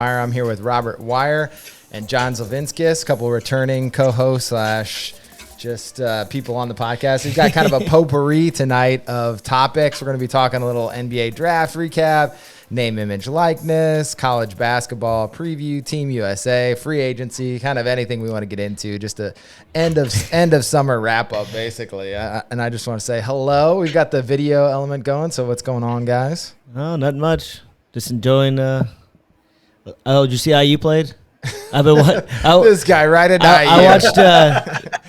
I'm here with Robert Wire and John Zlavinskis, a couple of returning co-hosts / just people on the podcast. We've got kind of a potpourri tonight of topics. We're going to be talking a little NBA draft recap, name, image, likeness, college basketball preview, Team USA, free agency, kind of anything we want to get into. Just a end of summer wrap up, basically. And I just want to say hello. We've got the video element going. So what's going on, guys? Oh, not much. Just enjoying. Oh, did you see how you played? I've been this guy right at I watched.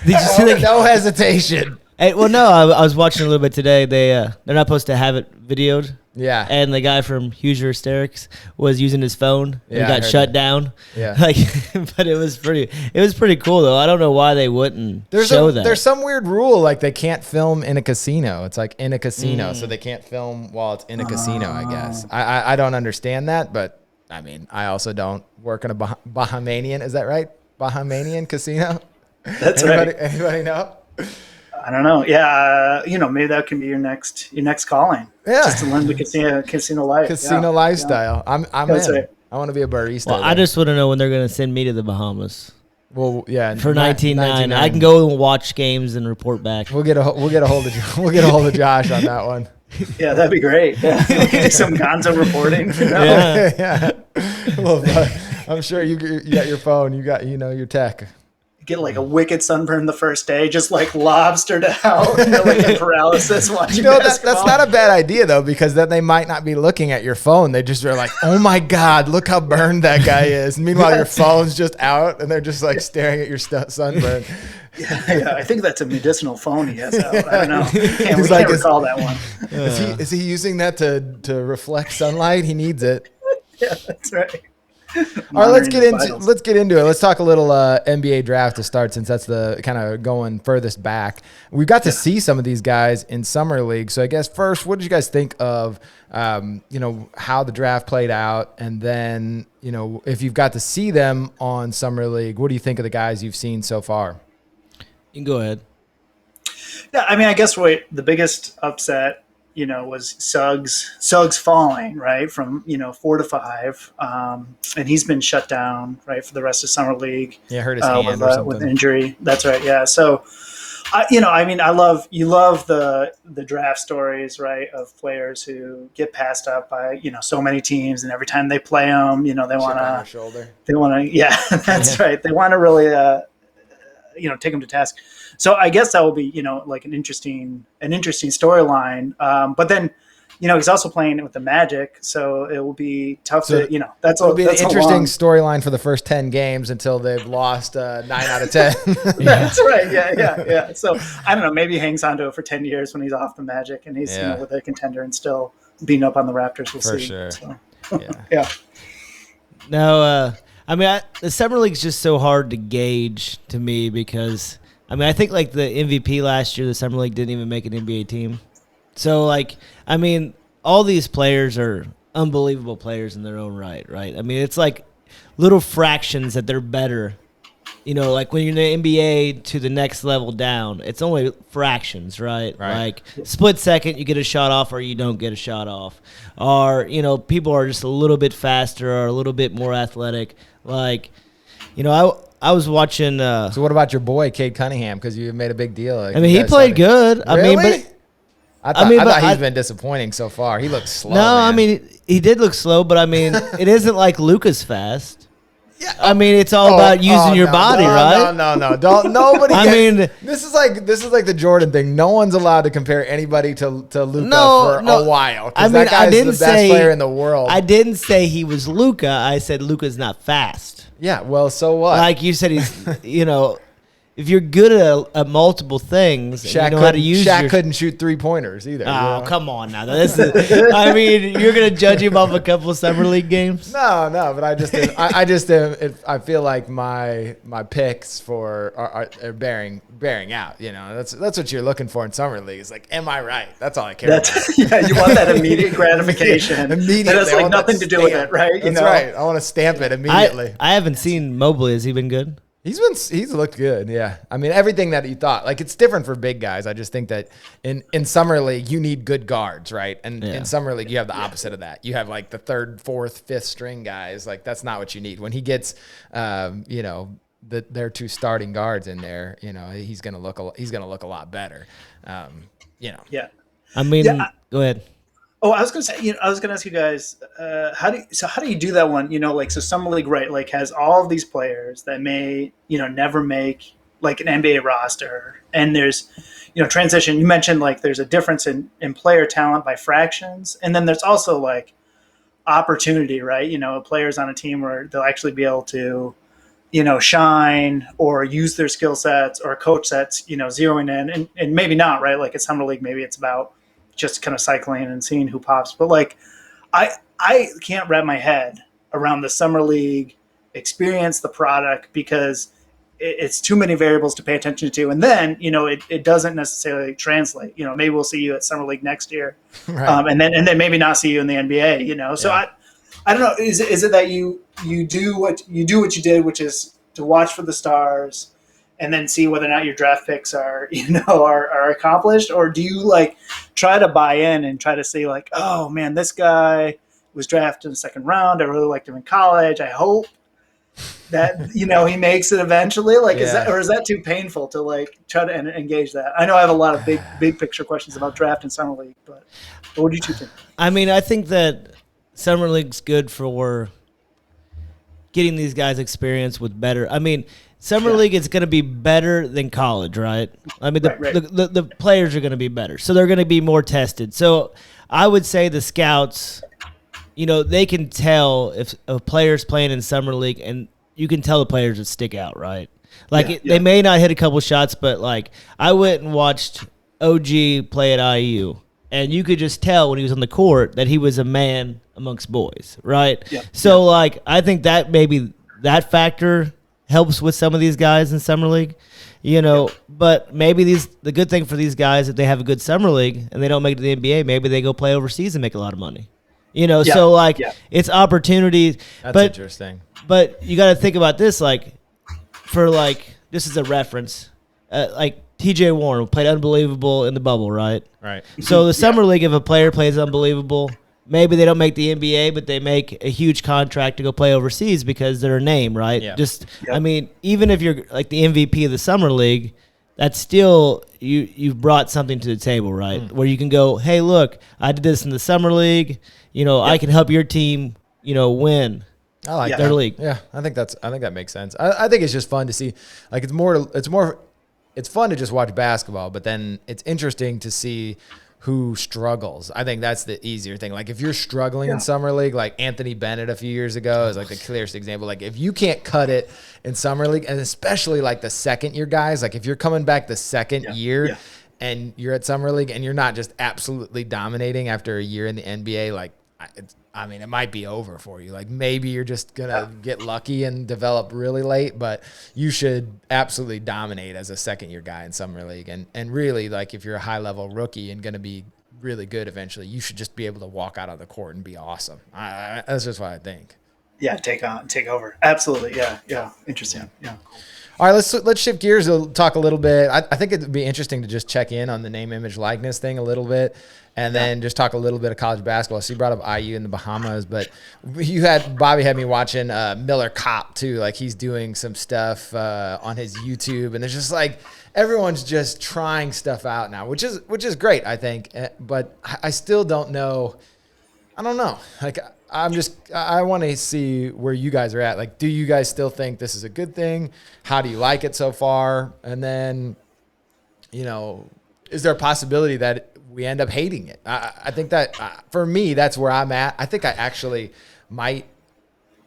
Did you see no hesitation. Hey, well, no, I was watching a little bit today. They're not supposed to have it videoed. Yeah. And the guy from Hoosier Hysterics was using his phone. Yeah, and got shut down. Yeah. But it was pretty cool though. I don't know why they wouldn't show that. There's some weird rule like they can't film in a casino. It's like in a casino, so they can't film while it's in a casino. I guess I don't understand that, but I mean I also don't work in a Bahamian. Is that right? Bahamian casino. That's anybody, right. Anybody know? I don't know. Yeah, maybe that can be your next calling. Yeah, just to learn the casino life, lifestyle. Yeah. I'm That's in. Right. I want to be a barista. Well, I just want to know when they're going to send me to the Bahamas. Well, yeah, for 19.9, I can go and watch games and report back. We'll get a hold of Josh on that one. Yeah, that'd be great. Yeah. Do some Gonzo reporting. Yeah. Well, I'm sure you got your phone. You got your tech. Get like a wicked sunburn the first day, just like lobstered out, like in paralysis watching basketball. That's not a bad idea though, because then they might not be looking at your phone. They just are like, "Oh my God, look how burned that guy is." And meanwhile, your phone's just out, and they're just like staring at your sunburn. Yeah, I think that's a medicinal phone he has out. I don't know. We can't recall that one. Is he using that to reflect sunlight? He needs it. Yeah, that's right. All right, let's get into it. Let's talk a little NBA draft to start, since that's the kind of going furthest back. We got to see some of these guys in summer league. So I guess first, what did you guys think of how the draft played out, and then if you've got to see them on summer league, what do you think of the guys you've seen so far? You can go ahead. Yeah, I mean, I guess the biggest upset was Suggs falling, right, from 4 to 5, and he's been shut down, right, for the rest of summer league. Yeah, hurt his hand or something with injury. That's right. Yeah. So, I love the draft stories, right, of players who get passed up by so many teams, and every time they play them, they want to. Yeah, that's right. They want to really take them to task. So I guess that will be, like an interesting storyline. But then, he's also playing with the Magic, so it will be tough to, it'll be an interesting storyline for the first 10 games until they've lost 9 out of 10. That's right. Yeah. So I don't know, maybe he hangs on to it for 10 years when he's off the Magic and he's with a contender and still beating up on the Raptors. We'll see. For sure. So, yeah. No, the summer league's just so hard to gauge to me because I think like the MVP last year, the summer league didn't even make an NBA team. So all these players are unbelievable players in their own right? It's like little fractions that they're better. Like when you're in the NBA to the next level down, it's only fractions, right? Like split second, you get a shot off or you don't get a shot off. Or, people are just a little bit faster or a little bit more athletic. Like, I was watching. So what about your boy, Cade Cunningham? Because you made a big deal. Like, he played good. Really? I thought he's been disappointing so far. He looks slow. No, man. He did look slow, but it isn't like Luka's fast. Yeah. It's all about using your body, right? No. Don't nobody. This is like the Jordan thing. No one's allowed to compare anybody to Luka for a while. That guy's the best player in the world. I didn't say he was Luka. I said Luka's not fast. Yeah, well, so what? Like you said, he's if you're good at multiple things, Shaq, you know how to use. Shaq couldn't shoot 3-pointers either. Oh, come on now. You're gonna judge him off a couple of summer league games. No, but I feel like my picks are bearing out. That's what you're looking for in summer league. It's like, am I right? That's all I care about. Yeah, you want that immediate gratification. Immediately, that has nothing to do with it, right? That's right. I want to stamp it immediately. I haven't seen Mobley. Has he been good? He's looked good, yeah. I mean, everything that you thought. Like, it's different for big guys. I just think that in summer league you need good guards, right? And in summer league you have the opposite of that. You have like the third, fourth, fifth string guys. Like, that's not what you need. When he gets, their two starting guards in there, he's gonna look a lot better. Yeah. I mean, go ahead. Oh, I was gonna say, I was gonna ask you guys, how do you do that one? So summer league, right? Like, has all of these players that may, never make like an NBA roster, and there's, transition. You mentioned like there's a difference in player talent by fractions, and then there's also like opportunity, right? Players on a team where they'll actually be able to, shine or use their skill sets, or coach sets, zeroing in, and maybe not, right? Like at summer league, maybe it's about just kind of cycling and seeing who pops. But like, I can't wrap my head around the summer league experience, the product, because it's too many variables to pay attention to. And then, it doesn't necessarily translate. Maybe we'll see you at summer league next year, right. and then maybe not see you in the NBA. So I don't know. Is it that you do what you did, which is to watch for the stars, and then see whether or not your draft picks are accomplished, or do you like try to buy in and try to say like, oh man, this guy was drafted in the second round. I really liked him in college. I hope that he makes it eventually. Like, is that too painful to like try to engage that? I know I have a lot of big picture questions about draft and summer league, but what do you two think? I mean, I think that summer league's good for getting these guys experience with better. I mean, summer league is going to be better than college, right? I mean, the players are going to be better, so they're going to be more tested. So I would say the scouts, they can tell if a player's playing in summer league, and you can tell the players that stick out, right? Like, they may not hit a couple shots, but like I went and watched OG play at IU, and you could just tell when he was on the court that he was a man amongst boys, right? Yeah. So like, I think that maybe that factor helps with some of these guys in summer league, but maybe the good thing for these guys, if they have a good summer league and they don't make it to the NBA, maybe they go play overseas and make a lot of money, so like it's opportunities. That's interesting. But you got to think about this, like this is a reference, like TJ Warren played unbelievable in the bubble, right? Right. So the summer league, if a player plays unbelievable, maybe they don't make the NBA, but they make a huge contract to go play overseas because they're a name, right? Yeah. I mean, even if you're like the MVP of the summer league, that's still you've brought something to the table, right? Where you can go, hey, look, I did this in the summer league. I can help your team, win. I like their that. league. Yeah, I think that makes sense. I think it's just fun to see. Like, it's fun to just watch basketball, but then it's interesting to see who struggles. I think that's the easier thing. Like, if you're struggling in summer league, like Anthony Bennett a few years ago is like the clearest example. Like, if you can't cut it in summer league, and especially like the second year guys, like if you're coming back the second year and you're at summer league and you're not just absolutely dominating after a year in the NBA, like it might be over for you. Like, maybe you're just going to get lucky and develop really late, but you should absolutely dominate as a second-year guy in summer league. And really, like, if you're a high-level rookie and going to be really good eventually, you should just be able to walk out of the court and be awesome. That's just what I think. Yeah, take over. Absolutely, yeah. Interesting, yeah. All right, let's shift gears and talk a little bit. I think it'd be interesting to just check in on the name, image, likeness thing a little bit, and then just talk a little bit of college basketball. So you brought up IU in the Bahamas, but Bobby had me watching Miller Kopp too. Like, he's doing some stuff on his YouTube, and there's just like everyone's just trying stuff out now, which is great, I think. But I still don't know. I don't know. Like, I want to see where you guys are at. Like, do you guys still think this is a good thing? How do you like it so far? And then, is there a possibility that we end up hating it? I think that for me, that's where I'm at. I think I actually might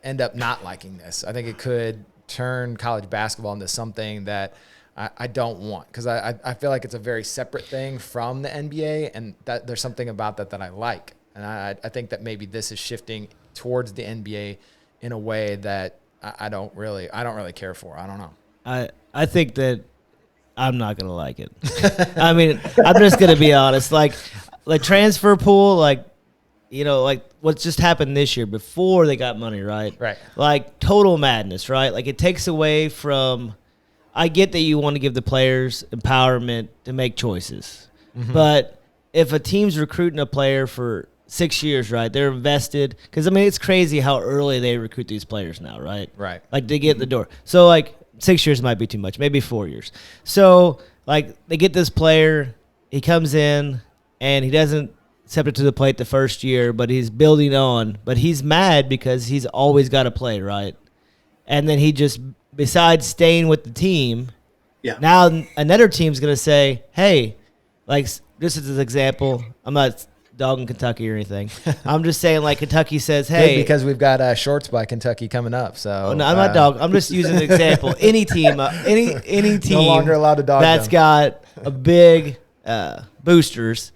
end up not liking this. I think it could turn college basketball into something that I don't want, because I feel like it's a very separate thing from the NBA, and that there's something about that I like. And I think that maybe this is shifting towards the NBA in a way that I don't really care for. I don't know. I think that I'm not gonna like it. I mean, I'm just gonna be honest. Like transfer pool, like what what's just happened this year before they got money, right? Right. Like total madness, right? Like it takes away from. I get that you want to give the players empowerment to make choices, but if a team's recruiting a player for 6 years, right, they're invested. Because, I mean, it's crazy how early they recruit these players now, right? Right. Like, they get in the door. So, like, 6 years might be too much, maybe 4 years. So, like, they get this player, he comes in, and he doesn't step up to the plate the first year, but he's building on. But he's mad because he's always got to play, right? And then he just, besides staying with the team, now another team's going to say, hey, like, this is an example. I'm not dogging Kentucky or anything. I'm just saying, like, Kentucky says, hey. Good, because we've got shorts by Kentucky coming up. So no, I'm not dogging. I'm just using an example. Any team, any team no longer allowed to dog that's them. got a big boosters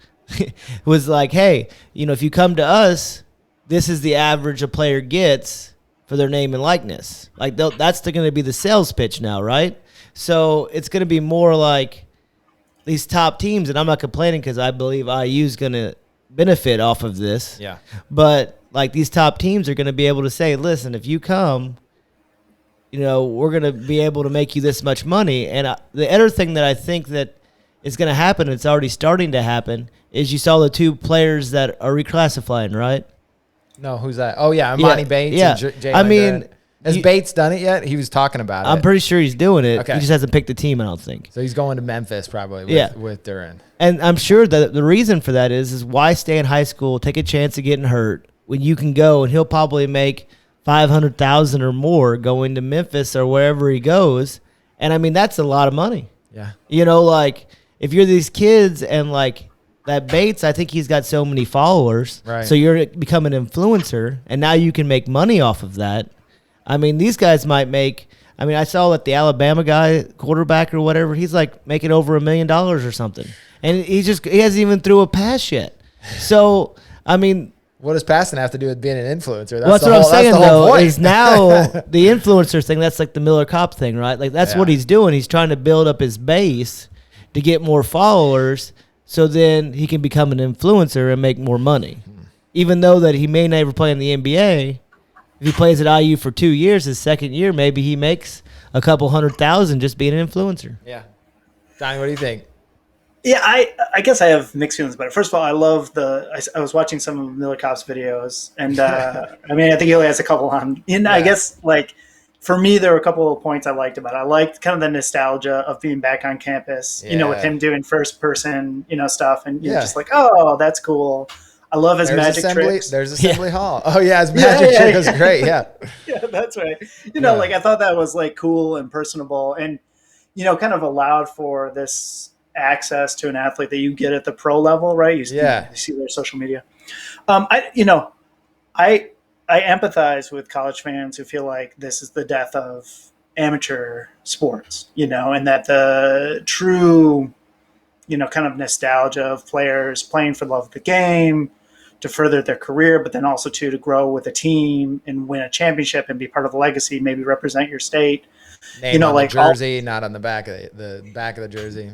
was like, hey, you know, if you come to us, this is the average a player gets for their name and likeness. Like, that's going to be the sales pitch now, right? So it's going to be more like these top teams, and I'm not complaining because I believe IU is going to benefit off of this. Yeah. But, like, these top teams are going to be able to say, listen, if you come, you know, we're going to be able to make you this much money. And the other thing that I think that is going to happen, it's already starting to happen, is you saw the two players that are reclassifying, right? No, who's that? Oh, yeah, Imani Bates yeah. and Jalen I mean, Grant. Has Bates done it yet? He was talking about it. I'm pretty sure he's doing it. Okay. He just hasn't picked the team, I don't think. So he's going to Memphis probably with Duran. And I'm sure that the reason for that is why stay in high school, take a chance of getting hurt when you can go, and he'll probably make $500,000 or more going to Memphis or wherever he goes. And I mean, that's a lot of money. Yeah. You know, like if you're these kids and like that Bates, I think he's got so many followers. Right. So you're becoming an influencer, and now you can make money off of that. I mean, these guys might make. I mean, I saw that the Alabama guy, quarterback or whatever, he's like making over $1 million or something, and he hasn't even threw a pass yet. So I mean, what does passing have to do with being an influencer? that's what I'm saying though. Point. Is now the influencer thing. That's like the Miller Kopp thing, right? Like that's what he's doing. He's trying to build up his base to get more followers, so then he can become an influencer and make more money. Even though that he may never play in the NBA. If he plays at IU for 2 years, his second year, maybe he makes a couple $100,000 just being an influencer. Yeah. Donnie, what do you think? Yeah, I guess I have mixed feelings about it. First of all, I love I was watching some of Miller Kopp's videos, and I mean, I think he only has a couple on. And I guess, like, for me, there were a couple of points I liked about it. I liked kind of the nostalgia of being back on campus, you know, with him doing first person, you know, stuff. And you're just like, oh, that's cool. I love his magic tricks. There's Assembly Hall. Oh, yeah, his magic trick was great, yeah. Yeah, that's right. You know, like, I thought that was, like, cool and personable and, you know, kind of allowed for this access to an athlete that you get at the pro level, right? You see their social media. I empathize with college fans who feel like this is the death of amateur sports, you know, and that the true, you know, kind of nostalgia of players playing for the love of the game, to further their career, but then also to grow with a team and win a championship and be part of a legacy, maybe represent your state. Name you know, on like the jersey, not on the back of the jersey.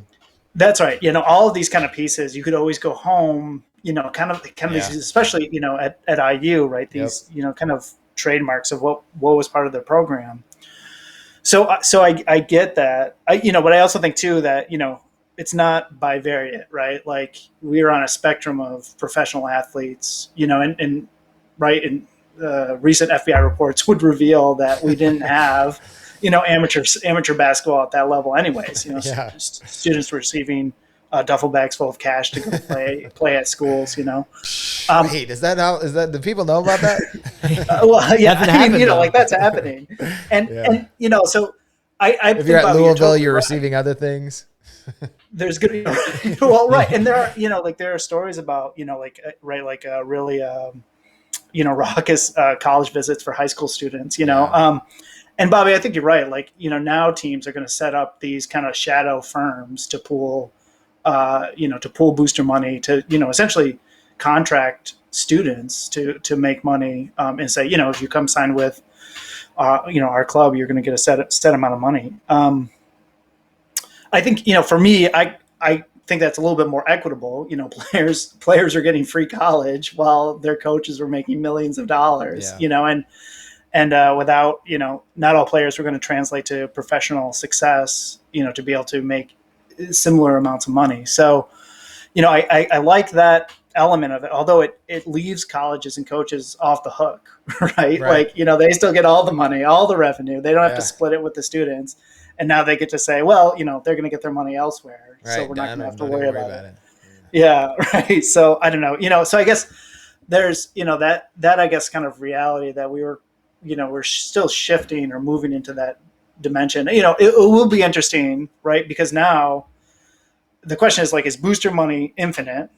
That's right. You know, all of these kind of pieces, you could always go home, you know, kind of these, especially, you know, at IU, right? These, you know, kind of trademarks of what was part of their program. So I get that. But I also think too that, you know, it's not bivariate, right? Like we're on a spectrum of professional athletes, you know, and recent FBI reports would reveal that we didn't have, you know, amateur basketball at that level anyways, you know, students receiving duffel bags full of cash to go play at schools, you know. Wait, do people know about that? I mean, you know, like that's happening. And you know, so I if you're at Louisville, you're receiving other things. There's good, well, right, and there are, you know, like there are stories about, you know, like really, you know, raucous college visits for high school students, you know, and Bobby, I think you're right. Like, you know, now teams are going to set up these kind of shadow firms to pool, you know, to pool booster money to, you know, essentially contract students to make money and say, you know, if you come sign with, you know, our club, you're going to get a set amount of money. I think, you know, for me, I think that's a little bit more equitable. You know, players are getting free college while their coaches were making millions of dollars. Yeah. You know, and without, you know, not all players were going to translate to professional success. You know, to be able to make similar amounts of money. So, you know, I like that element of it, although it leaves colleges and coaches off the hook, right? Like, you know, they still get all the money, all the revenue. They don't have to split it with the students. And now they get to say, well, you know, they're going to get their money elsewhere. Right. So we're not going to have to worry about it. Yeah. Right. So I don't know, you know, so I guess there's, you know, that I guess kind of reality that we're still shifting or moving into that dimension. You know, it will be interesting, right? Because now the question is like, is booster money infinite?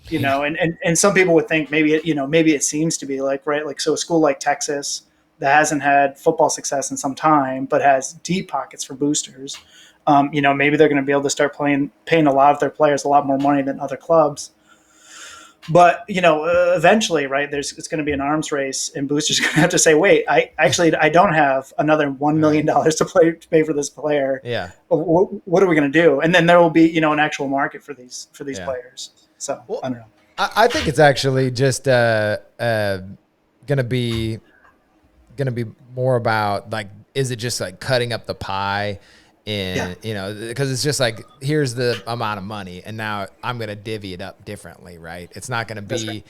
You know, and some people would think maybe it seems to be like, right, like, so a school like Texas that hasn't had football success in some time but has deep pockets for boosters, you know, maybe they're going to be able to start paying a lot of their players a lot more money than other clubs. But, you know, eventually, right, it's going to be an arms race, and boosters are going to have to say, wait, I don't have another $1 million to pay for this player. Yeah. What are we going to do? And then there will be, you know, an actual market for these players. So I don't know. I think it's actually just gonna be more about, like, is it just like cutting up the pie in, you know, because it's just like, here's the amount of money and now I'm going to divvy it up differently, right? It's not going to be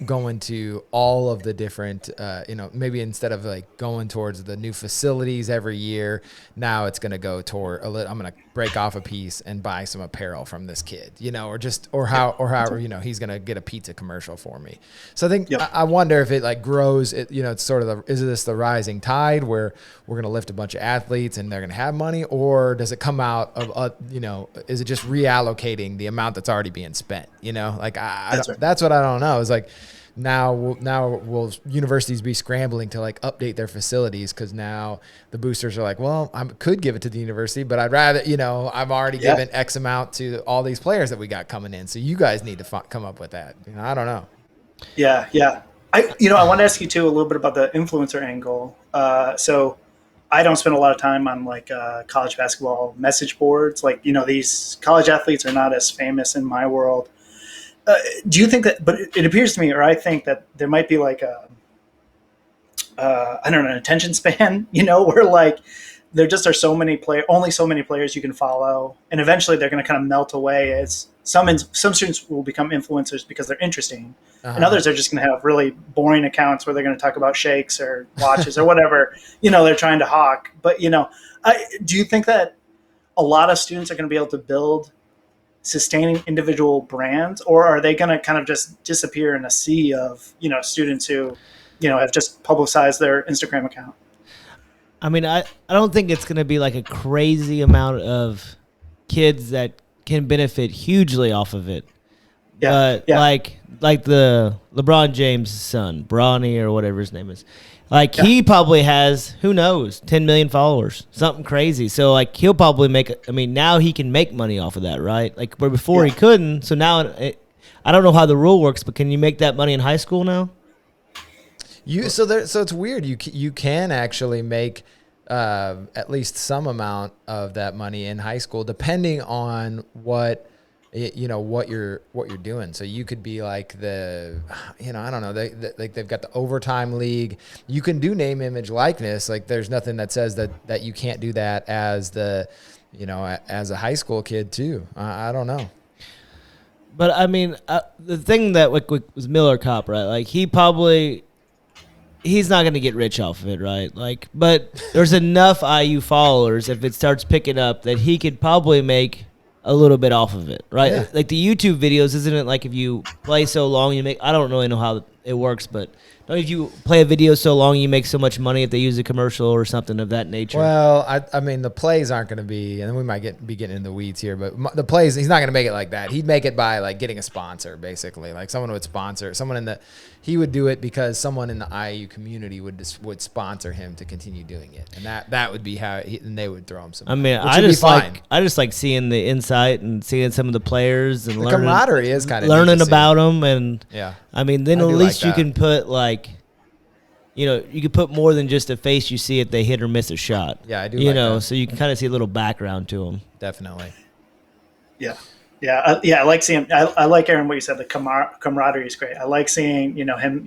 going to all of the different, you know, maybe instead of like going towards the new facilities every year, now it's going to go toward I'm going to break off a piece and buy some apparel from this kid, you know, or however, you know, he's going to get a pizza commercial for me. So I think, I wonder if it like grows, you know, it's sort of is this the rising tide where we're going to lift a bunch of athletes and they're going to have money, or does it come out of, you know, is it just reallocating the amount that's already being spent? You know, like that's what I don't know. It's like, now will universities be scrambling to like update their facilities because now the boosters are like, well, I could give it to the university, but I'd rather, you know, I've already given X amount to all these players that we got coming in, so you guys need to come up with that. You know, I don't know. Yeah. I want to ask you too a little bit about the influencer angle. So I don't spend a lot of time on like college basketball message boards. Like, you know, these college athletes are not as famous in my world. Do you think that, but it appears to me, or I think that there might be like an attention span, you know, where like there just are only so many players you can follow. And eventually they're going to kind of melt away as some students will become influencers because they're interesting. And others are just going to have really boring accounts where they're going to talk about shakes or watches or whatever, you know, they're trying to hawk. But, you know, do you think that a lot of students are going to be able to build sustaining individual brands, or are they going to kind of just disappear in a sea of, you know, students who, you know, have just publicized their Instagram account? I mean, I don't think it's going to be like a crazy amount of kids that can benefit hugely off of it. But like the LeBron James' son, Bronny or whatever his name is, like he probably has, who knows, 10 million followers, something crazy. So like he'll probably now he can make money off of that, right? Like where before he couldn't. So now I don't know how the rule works, but can you make that money in high school now? So it's weird. You can actually make at least some amount of that money in high school, depending on what you're doing. So you could be like I don't know, they've got the overtime league. You can do name, image, likeness. Like there's nothing that says that you can't do that as as a high school kid too. I don't know. But I mean, the thing that was Miller Kopp, right? Like he's not going to get rich off of it, right? Like, but there's enough IU followers if it starts picking up that he could probably make a little bit off of it, right? Yeah. Like the YouTube videos, isn't it like if you play so long, I don't really know how it works, but if you play a video so long, you make so much money if they use a commercial or something of that nature? Well, I mean, the plays aren't going to be, and we might be getting in the weeds here, but the plays, he's not going to make it like that. He'd make it by like getting a sponsor, basically. Like someone would sponsor, he would do it because someone in the IU community would sponsor him to continue doing it, and that would be how, and they would throw him some. I mean, I just like seeing the insight and seeing some of the players and the camaraderie is kind of learning about them, and yeah. I mean, then at least you can put like, you could put more than just a face you see if they hit or miss a shot. Yeah, I do. That. So you can kind of see a little background to them. Definitely. Yeah. I like seeing. I like Aaron what you said. The camaraderie is great. I like seeing him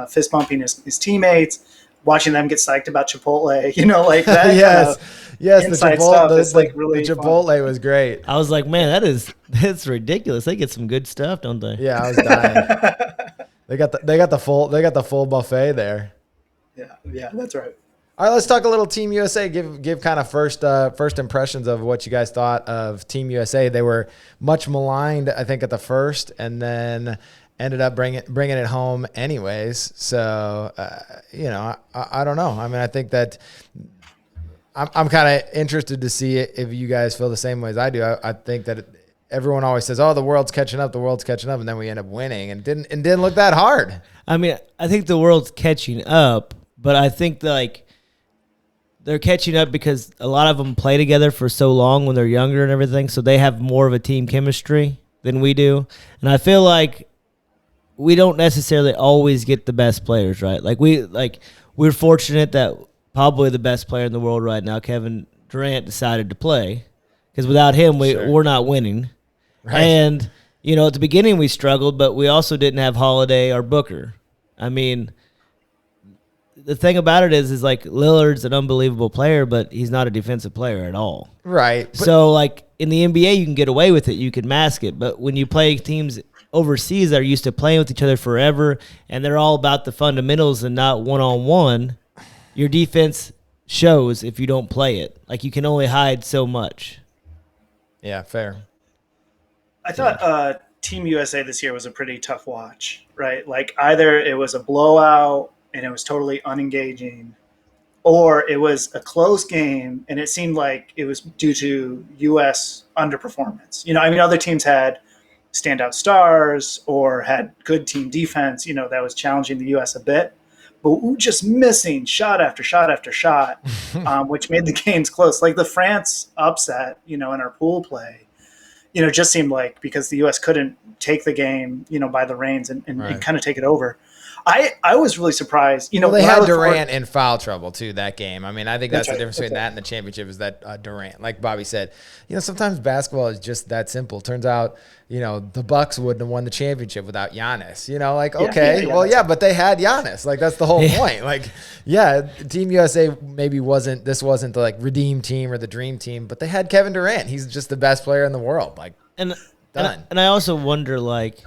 fist bumping his teammates, watching them get psyched about Chipotle. Like that. Yes, yes. The inside Chipotle, stuff is like really the Chipotle was great. I was like, man, that's ridiculous. They get some good stuff, don't they? Yeah, I was dying. They got the full buffet there. Yeah, that's right. All right, let's talk a little Team USA. Give kind of first impressions of what you guys thought of Team USA. They were much maligned, I think, at the first, and then ended up bringing it home anyways. So, I don't know. I mean, I think that I'm kind of interested to see if you guys feel the same way as I do. I think that everyone always says, "Oh, the world's catching up," and then we end up winning, and didn't look that hard. I mean, I think the world's catching up, but I think they're catching up because a lot of them play together for so long when they're younger and everything, so they have more of a team chemistry than we do. And I feel like we don't necessarily always get the best players, right? We're fortunate that probably the best player in the world right now, Kevin Durant, decided to play, because without him, we're not winning. Right. And at the beginning we struggled, but we also didn't have Holiday or Booker. I mean, the thing about it is like Lillard's an unbelievable player, but he's not a defensive player at all. Right. So like in the NBA, you can get away with it. You can mask it. But when you play teams overseas that are used to playing with each other forever, and they're all about the fundamentals and not one-on-one, your defense shows if you don't play it. Like, you can only hide so much. Yeah, fair. I thought Team USA this year was a pretty tough watch, right? Like, either it was a blowout and it was totally unengaging, or it was a close game and it seemed like it was due to U.S. underperformance. Other teams had standout stars or had good team defense, that was challenging the U.S. a bit. But we were just missing shot after shot after shot, which made the games close. Like the France upset, in our pool play, just seemed like because the U.S. couldn't take the game, by the reins and right. kind of take it over. I was really surprised. Well, they had Durant in foul trouble too that game. I mean, I think that's the difference between that and the championship is that Durant, like Bobby said, sometimes basketball is just that simple. Turns out, the Bucks wouldn't have won the championship without Giannis. But they had Giannis. Like, that's the whole point. Like, Team USA maybe wasn't the like redeemed team or the dream team, but they had Kevin Durant. He's just the best player in the world. Like, done. And I also wonder, like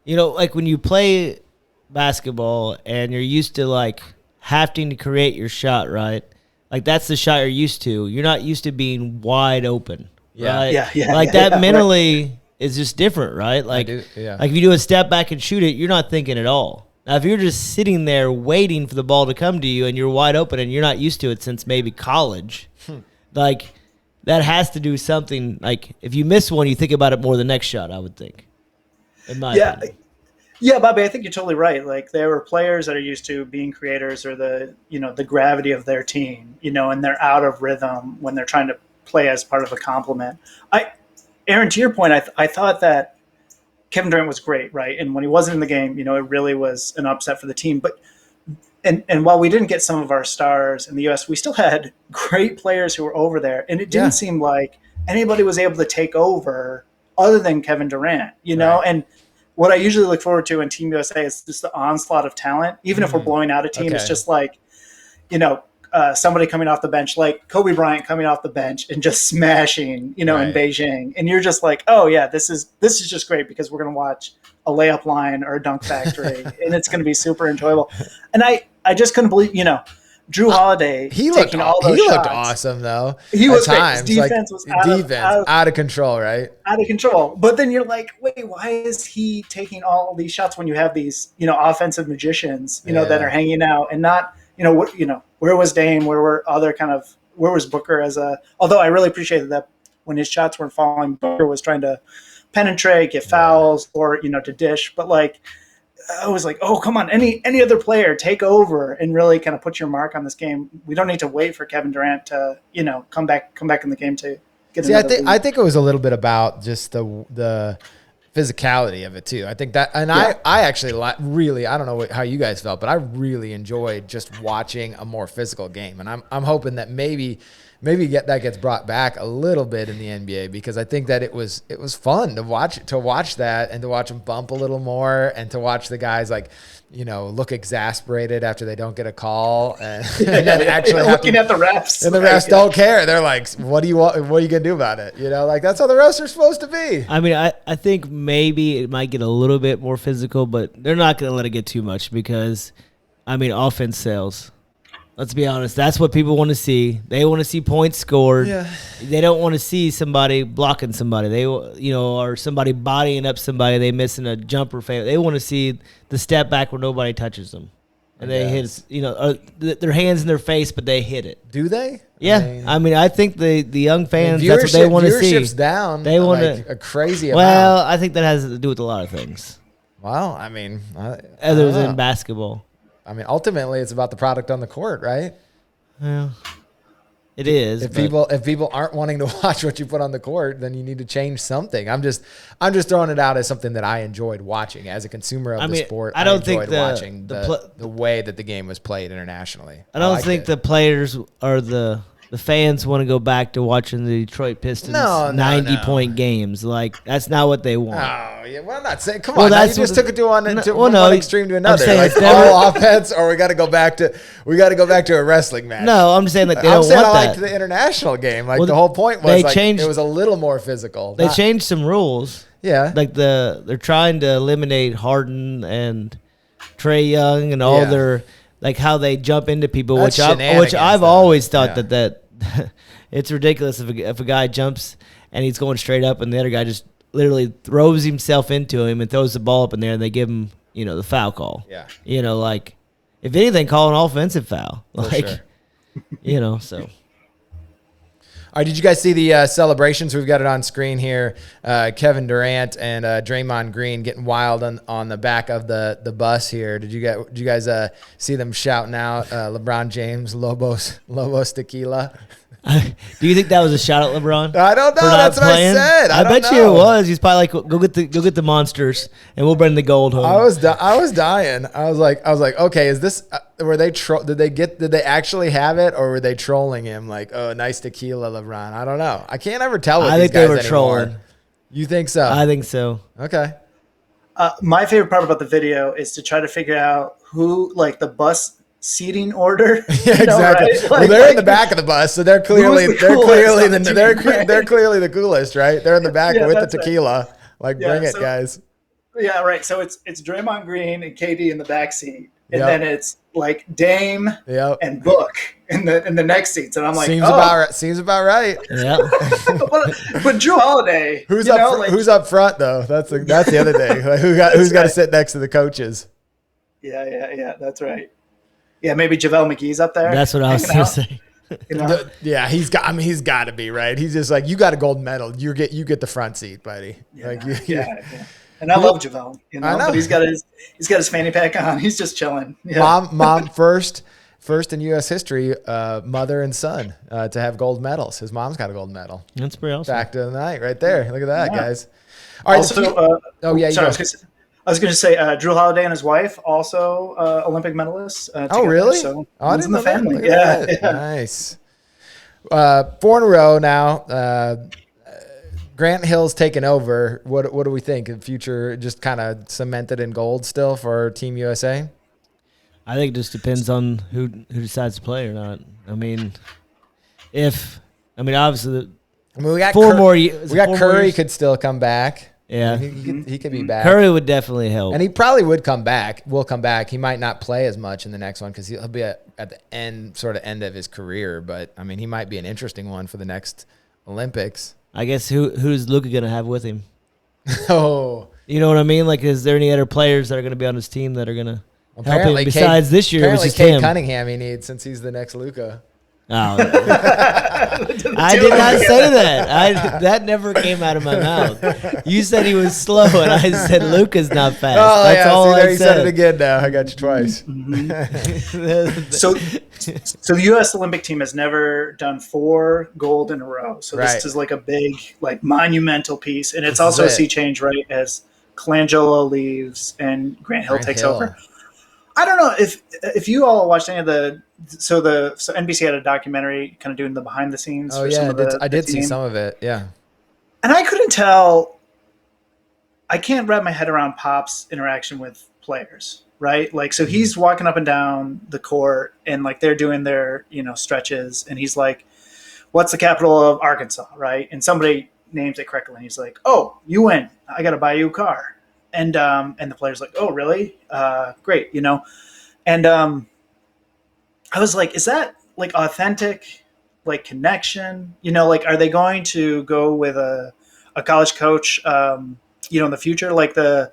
when you play basketball and you're used to like having to create your shot, right? Like, that's the shot you're used to. You're not used to being wide open. Right? That mentally is just different, right? Like, like if you do a step back and shoot it, you're not thinking at all. Now, if you're just sitting there waiting for the ball to come to you and you're wide open and you're not used to it since maybe college, like, that has to do something. Like, if you miss one, you think about it more the next shot, I would think. In my opinion. Yeah, Bobby, I think you're totally right. Like, there were players that are used to being creators or the gravity of their team, and they're out of rhythm when they're trying to play as part of a complement. Aaron, to your point, I thought that Kevin Durant was great, right? And when he wasn't in the game, it really was an upset for the team. But and while we didn't get some of our stars in the U.S., we still had great players who were over there, and it didn't seem like anybody was able to take over other than Kevin Durant, Right. And what I usually look forward to in Team USA is just the onslaught of talent. Even if we're blowing out a team, It's just like, somebody coming off the bench, like Kobe Bryant coming off the bench and just smashing, in Beijing. And you're just like, oh yeah, this is just great because we're going to watch a layup line or a dunk factory and it's going to be super enjoyable. And I just couldn't believe, Drew Holiday he taking all those shots. He looked awesome though. He was at great. times. His defense was out of control, right? Out of control. But then you're like, wait, why is he taking all these shots when you have these, offensive magicians, that are hanging out and not, where was Dame? Where was Booker although I really appreciated that when his shots weren't falling, Booker was trying to penetrate, get fouls or, to dish. But like, I was like, oh, come on, any other player take over and really kind of put your mark on this game. We don't need to wait for Kevin Durant to, come back in the game to get another lead. I think it was a little bit about just the physicality of it too. I think that, and I actually really, I don't know how you guys felt, but I really enjoyed just watching a more physical game. And I'm hoping that maybe maybe that gets brought back a little bit in the NBA, because I think that it was fun to watch that, and to watch them bump a little more, and to watch the guys like, look exasperated after they don't get a call, and then actually looking at the refs, and the refs don't care. They're like, what do you want? What are you gonna do about it? Like, that's how the refs are supposed to be. I mean, I think maybe it might get a little bit more physical, but they're not gonna let it get too much, because, I mean, offense sells. Let's be honest. That's what people want to see. They want to see points scored. Yeah. They don't want to see somebody blocking somebody. They, or somebody bodying up somebody. They missing a jumper fail. They want to see the step back where nobody touches them, and they hit. Their hands in their face, but they hit it. Do they? Yeah. I mean, I think the young fans, that's what they want to see. Viewership's down. They want a crazy amount. Well, I think that has to do with a lot of things. Well, I mean, other than basketball. I mean, ultimately, it's about the product on the court, right? Well, it is. If people aren't wanting to watch what you put on the court, then you need to change something. I'm just throwing it out as something that I enjoyed watching as a consumer of the sport. I don't enjoyed think watching the way that the game was played internationally. I don't think the players or the fans want to go back to watching the Detroit Pistons 90-point games. Like, that's not what they want. Oh, yeah. Well, I'm not saying. Come on, now you just took it to one extreme to another. Like, all offense, or we got to go back to a wrestling match. No, I'm just saying that they don't want that. I liked the international game. Like, the whole point was it was a little more physical. They changed some rules. Yeah, like they're trying to eliminate Harden and Trae Young and all their, like, how they jump into people, which I've always thought that it's ridiculous if a guy jumps and he's going straight up and the other guy just literally throws himself into him and throws the ball up in there, and they give him, the foul call. Yeah. Like, if anything, call an offensive foul. Like, sure. So. All right, did you guys see the celebrations? We've got it on screen here. Kevin Durant and Draymond Green getting wild on the back of the bus here. Did you guys see them shouting out LeBron James, Lobos Tequila? Do you think that was a shout at LeBron? I don't know. That's what I said. I bet you it was. He's probably like, go get the monsters, and we'll bring the gold home. I was dying. I was like, okay, is this? Were they did they actually have it, or were they trolling him? Like, oh, nice tequila, LeBron. I don't know. I can't ever tell. I think they were trolling. You think so? I think so. Okay. My favorite part about the video is to try to figure out who, like, the bus seating order. Yeah, exactly. Right? Well, they're in the back of the bus, so they're clearly the coolest, right? They're in the back with the tequila. Right. Like, bring it, guys. Yeah, right. So it's Draymond Green and KD in the back seat, and then it's like Dame and Book in the next seats, and I'm like, seems about right. Yeah. but Drew Holiday, who's up front though? That's the other thing. Like, who's got to sit next to the coaches? Yeah. That's right. Yeah, maybe JaVale McGee's up there. That's what I was going to say. He's got to be, right. He's just like, you got a gold medal. You get the front seat, buddy. Yeah. And I love JaVale, I know. But he's got his fanny pack on. He's just chilling. Yeah. Mom first in U.S. history, mother and son to have gold medals. His mom's got a gold medal. That's pretty awesome. Back to the night, right there. Look at that, guys. All right. Also, I was going to say Drew Holiday and his wife, also Olympic medalists. Oh, really? So I didn't know the family. that. Yeah. Nice. 4 in a row now. Grant Hill's taken over. What do we think? The future just kind of cemented in gold still for Team USA? I think it just depends on who decides to play or not. Obviously, we got 4 more years. We got Curry could still come back. Yeah, he could be back. Curry would definitely help, and he probably would come back. Will come back. He might not play as much in the next one because he'll be at the end of his career. But he might be an interesting one for the next Olympics. I guess who's Luka gonna have with him? Oh, you know what I mean? Like, is there any other players that are gonna be on his team that are gonna help him besides this year? Apparently, it was just Cade him. Cunningham he needs since he's the next Luka. Oh, I did not say that. That never came out of my mouth. You said he was slow, and I said Luka's not fast. Oh, That's all I said. You said it again now. I got you twice. So the U.S. Olympic team has never done 4 gold in a row. So this is like a big, like, monumental piece. And it's also a sea change, right, as Colangelo leaves and Grant Hill takes over. I don't know if you all watched any of so NBC had a documentary kind of doing the behind the scenes Oh for yeah, some of the I did see team. some of it. Yeah. And I couldn't tell. I can't wrap my head around Pop's interaction with players, right? Like, so he's walking up and down the court, and like they're doing their stretches, and he's like, "What's the capital of Arkansas?" Right? And somebody names it correctly, and he's like, "Oh, you win. I got to buy you a car." And the player's like, "Oh, really? Great, And I was like, "Is that like authentic, like connection? Like, are they going to go with a college coach?" In the future, like the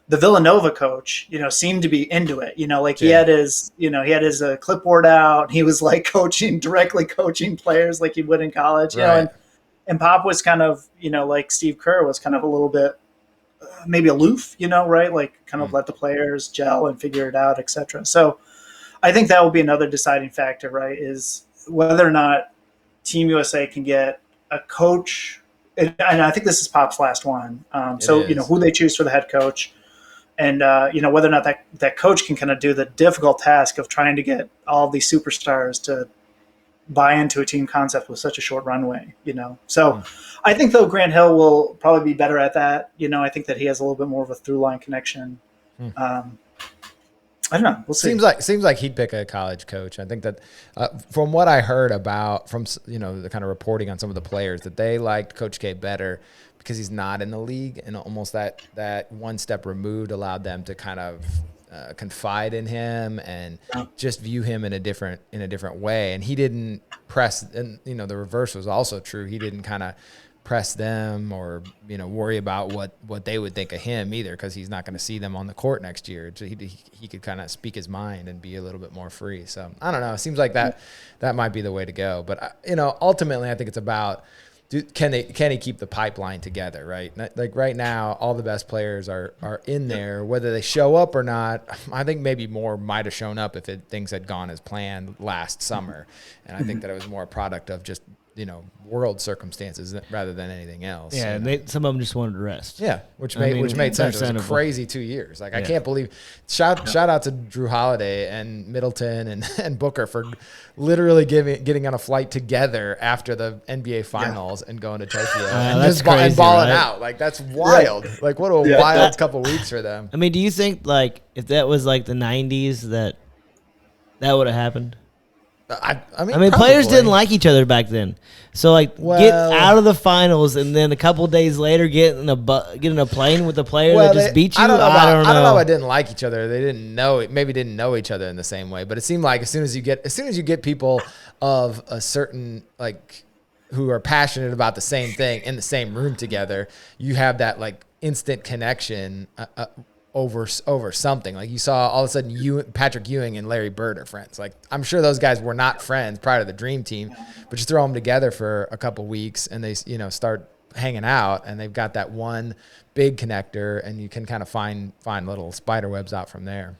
Villanova coach, seemed to be into it. Like he had his clipboard out. He was like directly coaching players like he would in college. Right. And Pop was kind of, like Steve Kerr was kind of a little bit maybe aloof, right? Like kind of let the players gel and figure it out, etc. So I think that will be another deciding factor, right? Is whether or not Team USA can get a coach. And I think this is Pop's last one. So, who they choose for the head coach, and whether or not that coach can kind of do the difficult task of trying to get all of these superstars to buy into a team concept with such a short runway. So I think though Grant Hill will probably be better at that. I think that he has a little bit more of a through line connection. I don't know. We'll see. Seems like he'd pick a college coach. I think that from what I heard about from the kind of reporting on some of the players, that they liked Coach K better because he's not in the league, and almost that one step removed allowed them to kind of confide in him and just view him in a different way. And he didn't press, and the reverse was also true. He didn't kind of press them or worry about what they would think of him either, because he's not going to see them on the court next year. So he could kind of speak his mind and be a little bit more free. So I don't know. It seems like that might be the way to go. But ultimately, I think it's about can he keep the pipeline together, right? Like right now, all the best players are in there, whether they show up or not. I think maybe more might have shown up if things had gone as planned last summer, and I think that it was more a product of just world circumstances rather than anything else. Yeah, and some of them just wanted to rest. Yeah, which made sense. It was a crazy 2 years. Like I can't believe. Shout out to Drew Holiday and Middleton and Booker for literally getting on a flight together after the NBA Finals and going to Tokyo and that's just crazy, and balling right? out. Like that's wild. Like what a wild couple weeks for them. I mean, do you think like if that was like the '90s that would have happened? I mean, players probably didn't like each other back then. So like, get out of the finals, and then a couple days later, get in a plane with a player that just beat you. I don't know. I don't know. I didn't like each other. They didn't know each other in the same way. But it seemed like as soon as you get people of a certain like who are passionate about the same thing in the same room together, you have that like instant connection. Over something. Like you saw all of a sudden Patrick Ewing and Larry Bird are friends. Like I'm sure those guys were not friends prior to the Dream Team, but you throw them together for a couple weeks and they start hanging out and they've got that one big connector and you can kind of find little spider webs out from there.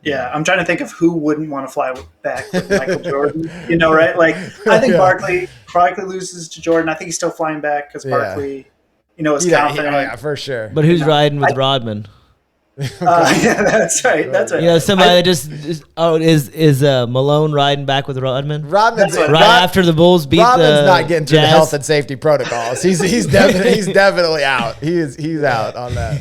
Yeah, I'm trying to think of who wouldn't want to fly back with Michael Jordan. Right? Like I think Barkley loses to Jordan. I think he's still flying back because Barkley, is confident. Yeah, for sure. But who's riding with Rodman? Yeah, that's right. That's right. Somebody is Malone riding back with Rodman? Rodman's after the Bulls beat Rodman's the not getting through the Jazz? health and safety protocols. He's definitely out. He's out on that.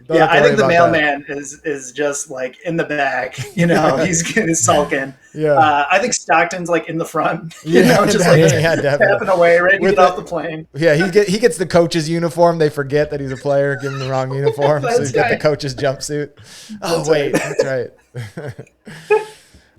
I think the mailman is just like in the back. He's sulking. Yeah. I think Stockton's like in the front. Just tapping away, ready to get off the plane. Yeah, he gets the coach's uniform. They forget that he's a player, give him the wrong uniform, so he's got the coach's jumpsuit. That's right.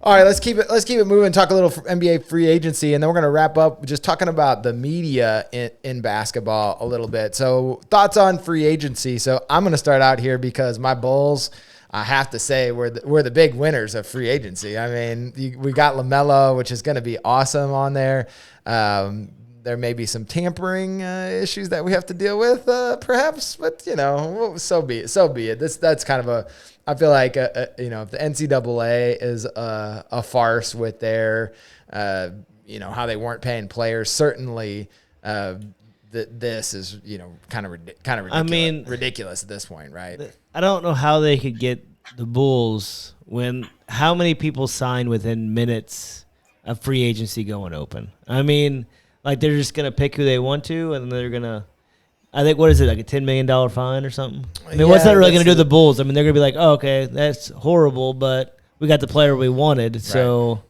All right, let's keep it moving. Talk a little NBA free agency, and then we're going to wrap up just talking about the media in basketball a little bit. So, thoughts on free agency. So, I'm going to start out here because my Bulls, I have to say, we're the big winners of free agency. I mean, we got LaMelo, which is going to be awesome on there. There may be some tampering issues that we have to deal with, perhaps, but so be it. That's kind of I feel like if the NCAA is a farce with their how they weren't paying players, certainly this is kind of ridiculous. I mean, ridiculous at this point, right? I don't know how they could get the Bulls when how many people sign within minutes of free agency going open? I mean, like they're just gonna pick who they want to, and they're gonna. I think what is it like a $10 million fine or something? I mean, what's that really gonna do to the Bulls? I mean, they're gonna be like, oh, okay, that's horrible, but we got the player we wanted. So,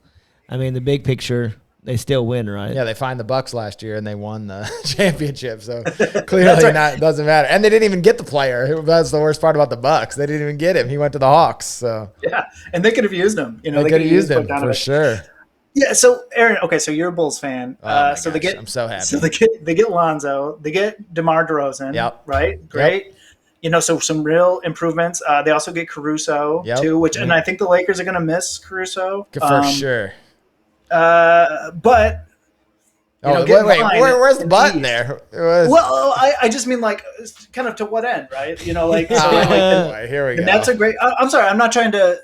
right. I mean, the big picture. They still win, right? Yeah, they fined the Bucks last year and they won the championship. So clearly, right. Doesn't matter. And they didn't even get the player. That's the worst part about the Bucks. They didn't even get him. He went to the Hawks. So yeah, and they could have used him. You know, they could have used him for sure. Yeah. So Aaron, okay, so you're a Bulls fan. So they get. I'm so happy. So they get Lonzo. They get DeMar DeRozan. Yep. Right. Great. Yep. You know, so some real improvements. They also get Caruso too, which and I think the Lakers are going to miss Caruso for sure. But. Wait, where's the button there? Well, I just mean like kind of to what end, right? You know, like, so like here we go. And that's a great. I'm sorry, I'm not trying to.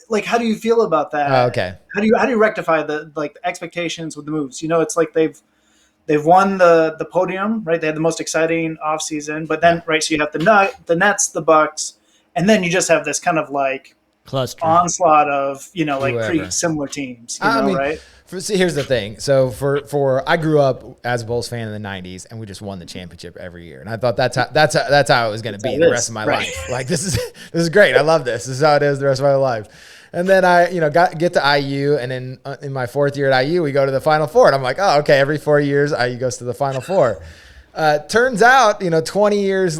Like, how do you feel about that? Oh, okay. How do you rectify the expectations with the moves? You know, it's like they've won the podium, right? They had the most exciting offseason, but then right, so you have the Nets, the Bucks, and then you just have this kind of like cluster onslaught of like pretty similar teams. You know, right? See, here's the thing. So for I grew up as a Bulls fan in the '90s, and we just won the championship every year, and I thought that's how it was going to be the rest of my life. Like this is great. I love this. This is how it is the rest of my life. And then I get to IU, and in my fourth year at IU, we go to the Final Four, and I'm like, oh, okay. Every 4 years, IU goes to the Final Four. Turns out, 20 years,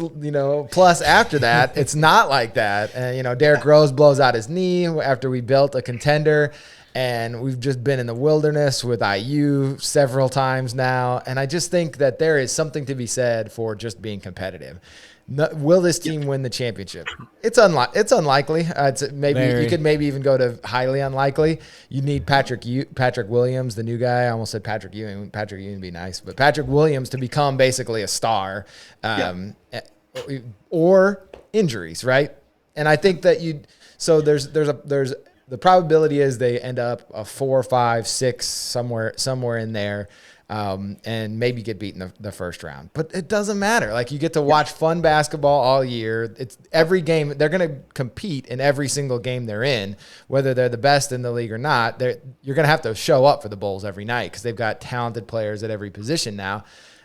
plus after that, it's not like that. And, Derrick Rose blows out his knee after we built a contender. And we've just been in the wilderness with IU several times now. And I just think that there is something to be said for just being competitive. Will this team win the championship? It's unlikely. You could maybe even go to highly unlikely. You need Patrick Williams, the new guy. I almost said Patrick Ewing. Patrick Ewing would be nice, but Patrick Williams to become basically a star, or injuries, right? And I think that there's the probability is they end up a 4, 5, 6 somewhere in there. And maybe get beaten the first round. But it doesn't matter. Like, you get to watch fun basketball all year. It's every game. They're going to compete in every single game they're in, whether they're the best in the league or not. You're going to have to show up for the Bulls every night because they've got talented players at every position now.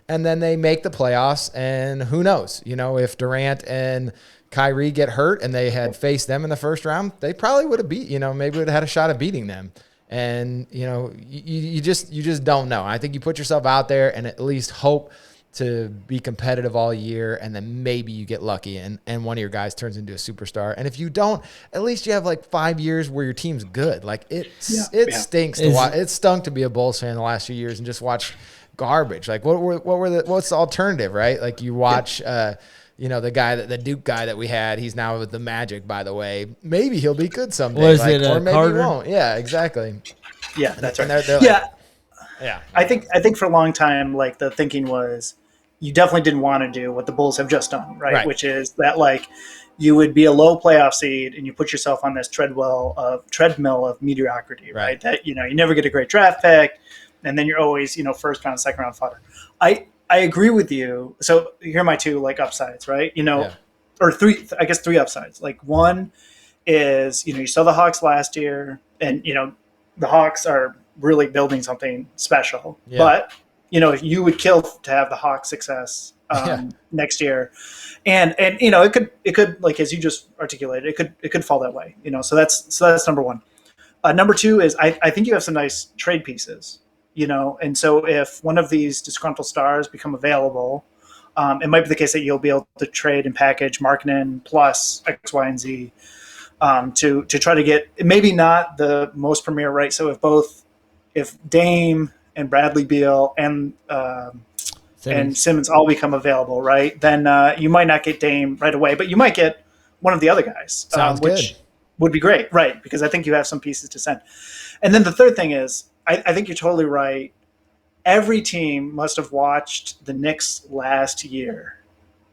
And then they make the playoffs, and who knows? If Durant and Kyrie get hurt and they had faced them in the first round, they probably would have maybe would have had a shot at beating them. And, you just don't know. I think you put yourself out there and at least hope to be competitive all year, and then maybe you get lucky and one of your guys turns into a superstar. And if you don't, at least you have like 5 years where your team's good. Like it stinks to watch. It stunk to be a Bulls fan the last few years and just watch garbage. Like what's the alternative, right? Like you watch the Duke guy that we had, he's now with the Magic, by the way. Maybe he'll be good someday. Or maybe Carter? He won't. Yeah, exactly. Yeah, that's right. They're yeah. I think for a long time, like, the thinking was you definitely didn't want to do what the Bulls have just done, right? Which is that, like, you would be a low playoff seed and you put yourself on this treadmill of mediocrity, right? That, you never get a great draft pick, and then you're always, first round, second round fodder. I agree with you. So here are my two upsides, right? Or three, I guess 3 upsides. Like, one is, you saw the Hawks last year, and, the Hawks are really building something special. Yeah. But, you would kill to have the Hawks success next year. And it could, like, as you just articulated, it could fall that way, So that's number one. Number two is I think you have some nice trade pieces. And so if one of these disgruntled stars become available, it might be the case that you'll be able to trade and package Markkanen plus X, Y, and Z to try to get maybe not the most premier, right? So if Dame and Bradley Beal and Simmons all become available, right? Then you might not get Dame right away, but you might get one of the other guys, which would be great, right? Because I think you have some pieces to send. And then the third thing is, I think you're totally right. Every team must have watched the Knicks last year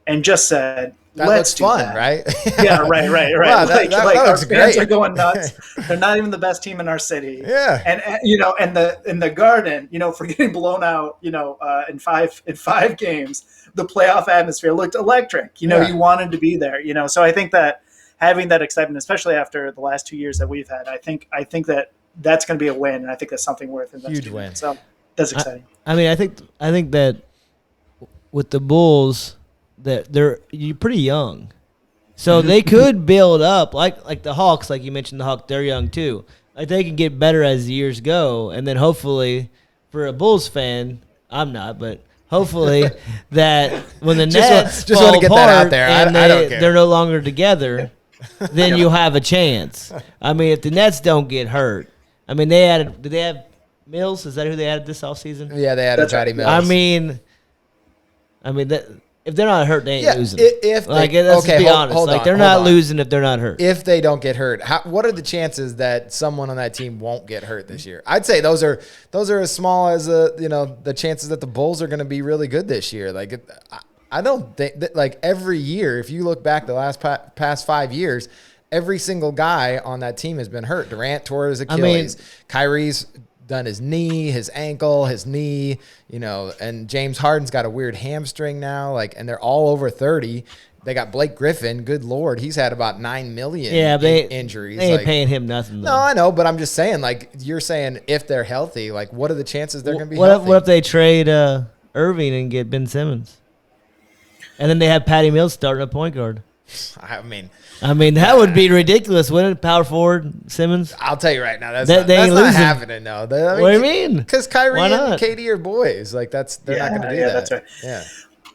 and just said, let's do that. Right? Yeah, right. Wow, that our looks fans great. are going nuts. They're not even the best team in our city. Yeah. And in the Garden, for getting blown out, in five games, the playoff atmosphere looked electric. You wanted to be there. So I think that having that excitement, especially after the last 2 years that we've had, I think that that's going to be a win, and I think that's something worth investing Huge win. in. So that's exciting. I mean, I think that with the Bulls, that you're pretty young, so they could build up like the Hawks. Like you mentioned, the Hawks, they're young too. Like they can get better as the years go, and then hopefully, for a Bulls fan, I'm not, but hopefully that when the Nets just fall want to get apart that out there. and I don't care. they're no longer together, then you'll have a chance. I mean, if the Nets don't get hurt, I mean, did they have Mills? Is that who they added this offseason? Yeah, they added Patty Mills. I mean that if they're not hurt, they ain't losing. If let's okay, just be honest. hold like on, they're hold not on. losing if they're not hurt. If they don't get hurt, what are the chances that someone on that team won't get hurt this year? I'd say those are as small as the chances that the Bulls are going to be really good this year. Like I don't think that, like, every year, if you look back the last past 5 years, every single guy on that team has been hurt. Durant tore his Achilles. Kyrie's done his knee, his ankle, his knee, and James Harden's got a weird hamstring now, and they're all over 30. They got Blake Griffin. Good Lord. He's had about 9 million injuries. They ain't paying him nothing, though. No, I know, but I'm just saying, you're saying if they're healthy, what are the chances they're going to be healthy? What if they trade Irving and get Ben Simmons? And then they have Patty Mills starting a point guard. I mean, that would be ridiculous, wouldn't it? Power forward, Simmons. I'll tell you right now, that's ain't not losing. happening. No, What do you mean? Because Kyrie and KD are boys. They're not going to do that. That's right. Yeah.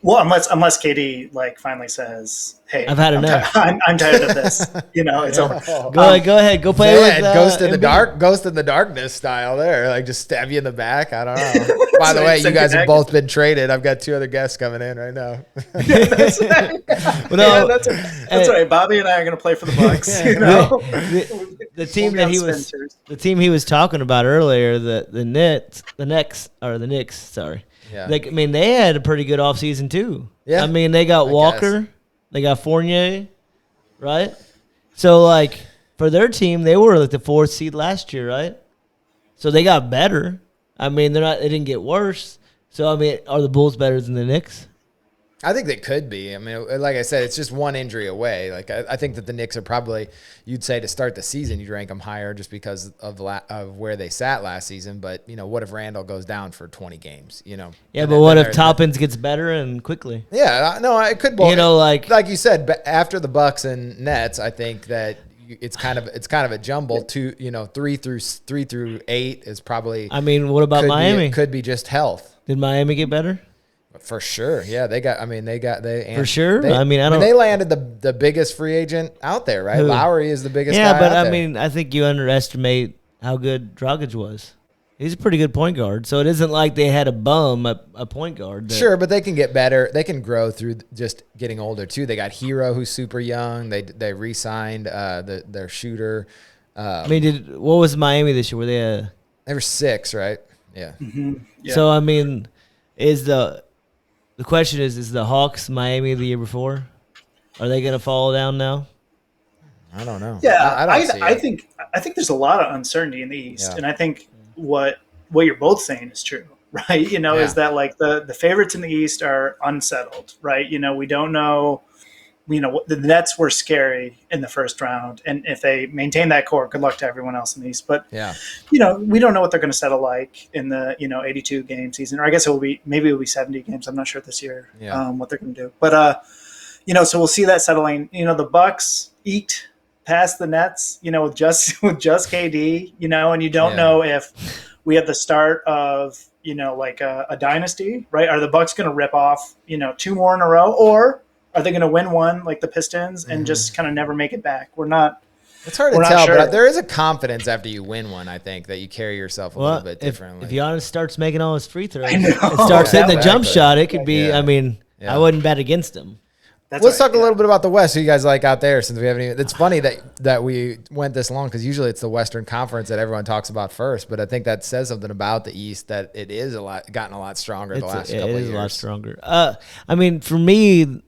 Well, unless KD finally says, "Hey, I've had enough. I'm tired of this." It's over. Go ahead, go play with Ghost in the Embiid. dark, Ghost in the Darkness style there. Just stab you in the back. I don't know. By the way, you guys have both been traded. I've got 2 other guests coming in right now. That's right. That's right. Bobby and I are going to play for the Bucks. The team the team he was talking about earlier, the Knicks. Sorry. Yeah. They had a pretty good offseason too. Yeah. They got Walker, they got Fournier, right? So for their team, they were the 4th seed last year, right? So they got better. They didn't get worse. So are the Bulls better than the Knicks? I think they could be. Like I said, it's just one injury away. I think that the Knicks are probably, you'd say to start the season, you'd rank them higher just because of where they sat last season. But, what if Randall goes down for 20 games, Yeah, but what if Toppins gets better and quickly? Yeah, no, it could. Like you said, after the Bucks and Nets, I think that it's kind of a jumble. 3 through 8 is probably. What about Miami? Could be just health. Did Miami get better? For sure, yeah. For sure. They landed the biggest free agent out there, right? Who? Lowry is the biggest. Yeah, guy but out there. I think you underestimate how good Dragic was. He's a pretty good point guard, so it isn't like they had a point guard. Sure, but they can get better. They can grow through just getting older too. They got Hero, who's super young. They re-signed their shooter. What was Miami this year? Were they were 6, right? Yeah. Mm-hmm. Yeah. So is the question is the Hawks Miami the year before? Are they going to fall down now? I don't know. Yeah, I think there's a lot of uncertainty in the East, and I think what you're both saying is true, right? Is that the favorites in the East are unsettled, right? We don't know. The Nets were scary in the first round, and if they maintain that core, good luck to everyone else in the East. But we don't know what they're going to settle in the 82 game season, or I guess maybe it'll be 70 games. I'm not sure this year what they're going to do. But so we'll see that settling. The Bucks eked past the Nets, with just KD, and you don't know if we have the start of a dynasty, right? Are the Bucks going to rip off 2 more in a row, or are they going to win one like the Pistons and just kind of never make it back? We're not. It's hard to tell, but there is a confidence after you win one. I think that you carry yourself a little bit differently. If Giannis starts making all his free throws and starts hitting the jump shot, it could be. I wouldn't bet against him. Let's talk a little bit about the West. Who you guys like out there? Since we haven't even, it's funny that we went this long because usually it's the Western Conference that everyone talks about first. But I think that says something about the East that it is gotten a lot stronger the last couple of years. It is a lot stronger. For me.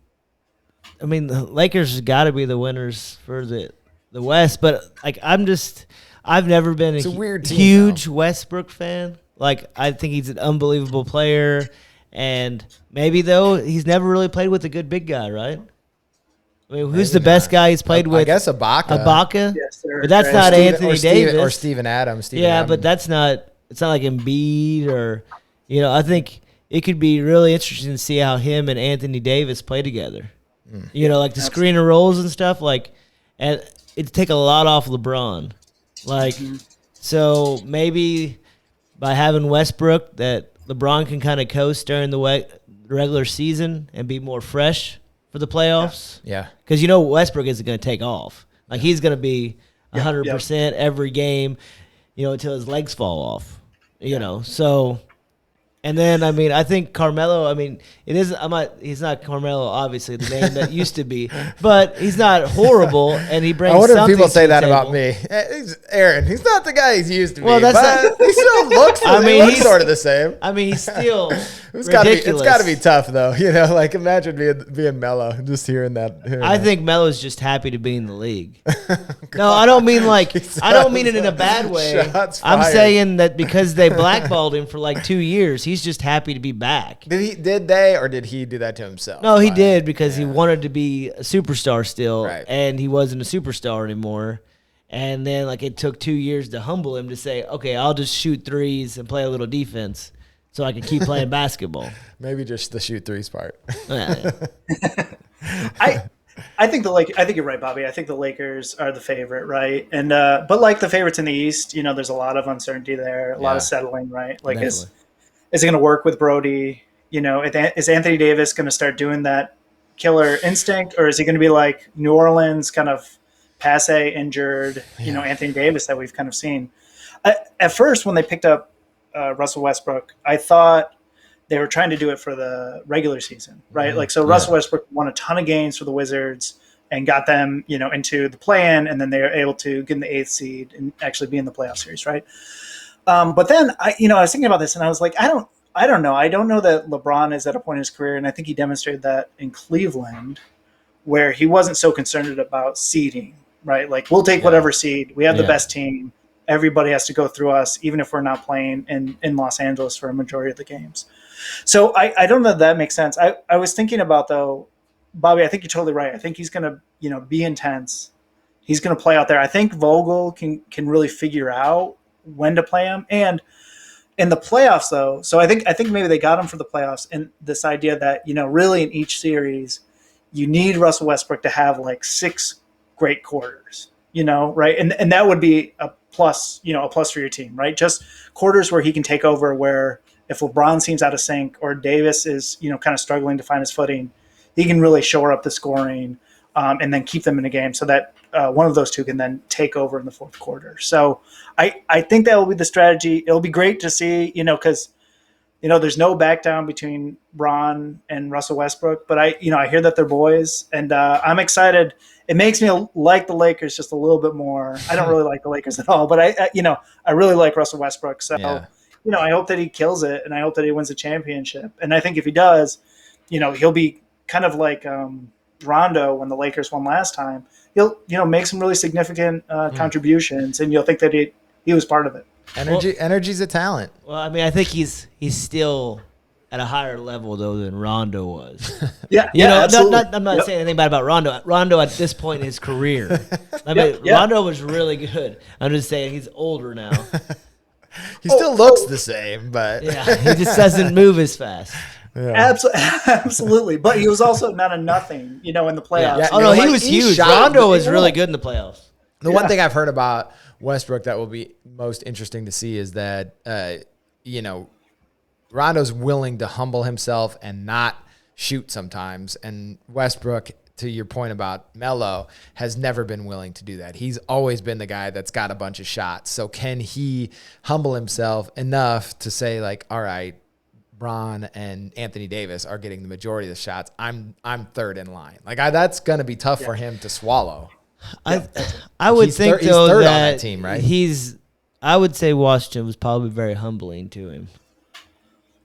The Lakers has got to be the winners for the West, but I've never been a weird team, huge Westbrook fan. I think he's an unbelievable player, and maybe though he's never really played with a good big guy, right? I mean, who's the best guy he's played with? I guess Ibaka. Ibaka? Yes, sir. But that's Right. not Steven- Anthony Steven- Davis. or Steven Adams. Steven Yeah, Adams. but that's not. It's not like Embiid or, I think it could be really interesting to see how him and Anthony Davis play together. Like the screen and rolls and stuff. Like, and it'd take a lot off LeBron. Like, so maybe by having Westbrook, that LeBron can kind of coast during the regular season and be more fresh for the playoffs. Yeah. Because Westbrook isn't going to take off. Like, he's going to be 100% every game, until his legs fall off. So, and then I think Carmelo. It isn't. He's not Carmelo, obviously, the name that used to be, but he's not horrible, and he brings. I wonder if something people to say the that table. about me. Aaron, he's not the guy he's used to be. Well, that's but he still looks. He looks sort of the same. He's still It's ridiculous. got to be tough though. Like imagine being Melo, just hearing that. I think Melo's just happy to be in the league. No, I don't mean I don't mean it in a bad way. Shots I'm fired. saying that because they blackballed him for like 2 years, he's just happy to be back. Did they or did he do that to himself? No, he did because he wanted to be a superstar still, Right. and he wasn't a superstar anymore. And then it took 2 years to humble him to say, okay, I'll just shoot threes and play a little defense so I can keep playing basketball. Maybe just the shoot threes part. Yeah. I think I think you're right, Bobby. I think the Lakers are the favorite, right? And but like the favorites in the East, there's a lot of uncertainty there, a lot of settling, right? Like is it going to work with Brody? Is Anthony Davis going to start doing that killer instinct, or is he going to be like New Orleans, kind of passe injured, Anthony Davis that we've kind of seen? At first, when they picked up Russell Westbrook, I thought they were trying to do it for the regular season, right? Russell Westbrook won a ton of games for the Wizards and got them, into the play-in, and then they were able to get in the 8th seed and actually be in the playoff series, right? But then I was thinking about this, and I was like, I don't know. I don't know that LeBron is at a point in his career, and I think he demonstrated that in Cleveland, where he wasn't so concerned about seeding, right? Like, we'll take whatever seed. We have the best team. Everybody has to go through us, even if we're not playing in Los Angeles for a majority of the games. So I don't know if that makes sense. I was thinking about, though, Bobby, I think you're totally right. I think he's going to, be intense. He's going to play out there. I think Vogel can really figure out when to play him. And in the playoffs, though, so I think maybe they got him for the playoffs, and this idea that, really in each series, you need Russell Westbrook to have like 6 great quarters, right? And that would be a plus for your team, right? Just quarters where he can take over, where if LeBron seems out of sync or Davis is, kind of struggling to find his footing, he can really shore up the scoring and then keep them in the game so that one of those two can then take over in the fourth quarter. So I think that will be the strategy. It'll be great to see, because, there's no back down between Bron and Russell Westbrook, but I hear that they're boys, and I'm excited. It makes me like the Lakers just a little bit more. I don't really like the Lakers at all, but I really like Russell Westbrook. So, I hope that he kills it, and I hope that he wins a championship. And I think if he does, he'll be kind of like Rondo when the Lakers won last time. He'll, make some really significant contributions, and you'll think that he was part of it. Energy's a talent. Well, I think he's still at a higher level though than Rondo was. I'm not saying anything bad about Rondo. Rondo at this point in his career, Rondo was really good. I'm just saying he's older now. He still looks the same, but he just doesn't move as fast. Yeah. Absolutely. But he was also not a nothing, in the playoffs. Yeah. Oh, no, he was huge. Rondo was really good in the playoffs. The one thing I've heard about Westbrook that will be most interesting to see is that, Rondo's willing to humble himself and not shoot sometimes. And Westbrook, to your point about Melo, has never been willing to do that. He's always been the guy that's got a bunch of shots. So can he humble himself enough to say, like, all right, Bron and Anthony Davis are getting the majority of the shots. I'm third in line. Like that's going to be tough for him to swallow. I would think he's though third that on that team, right? I would say Washington was probably very humbling to him.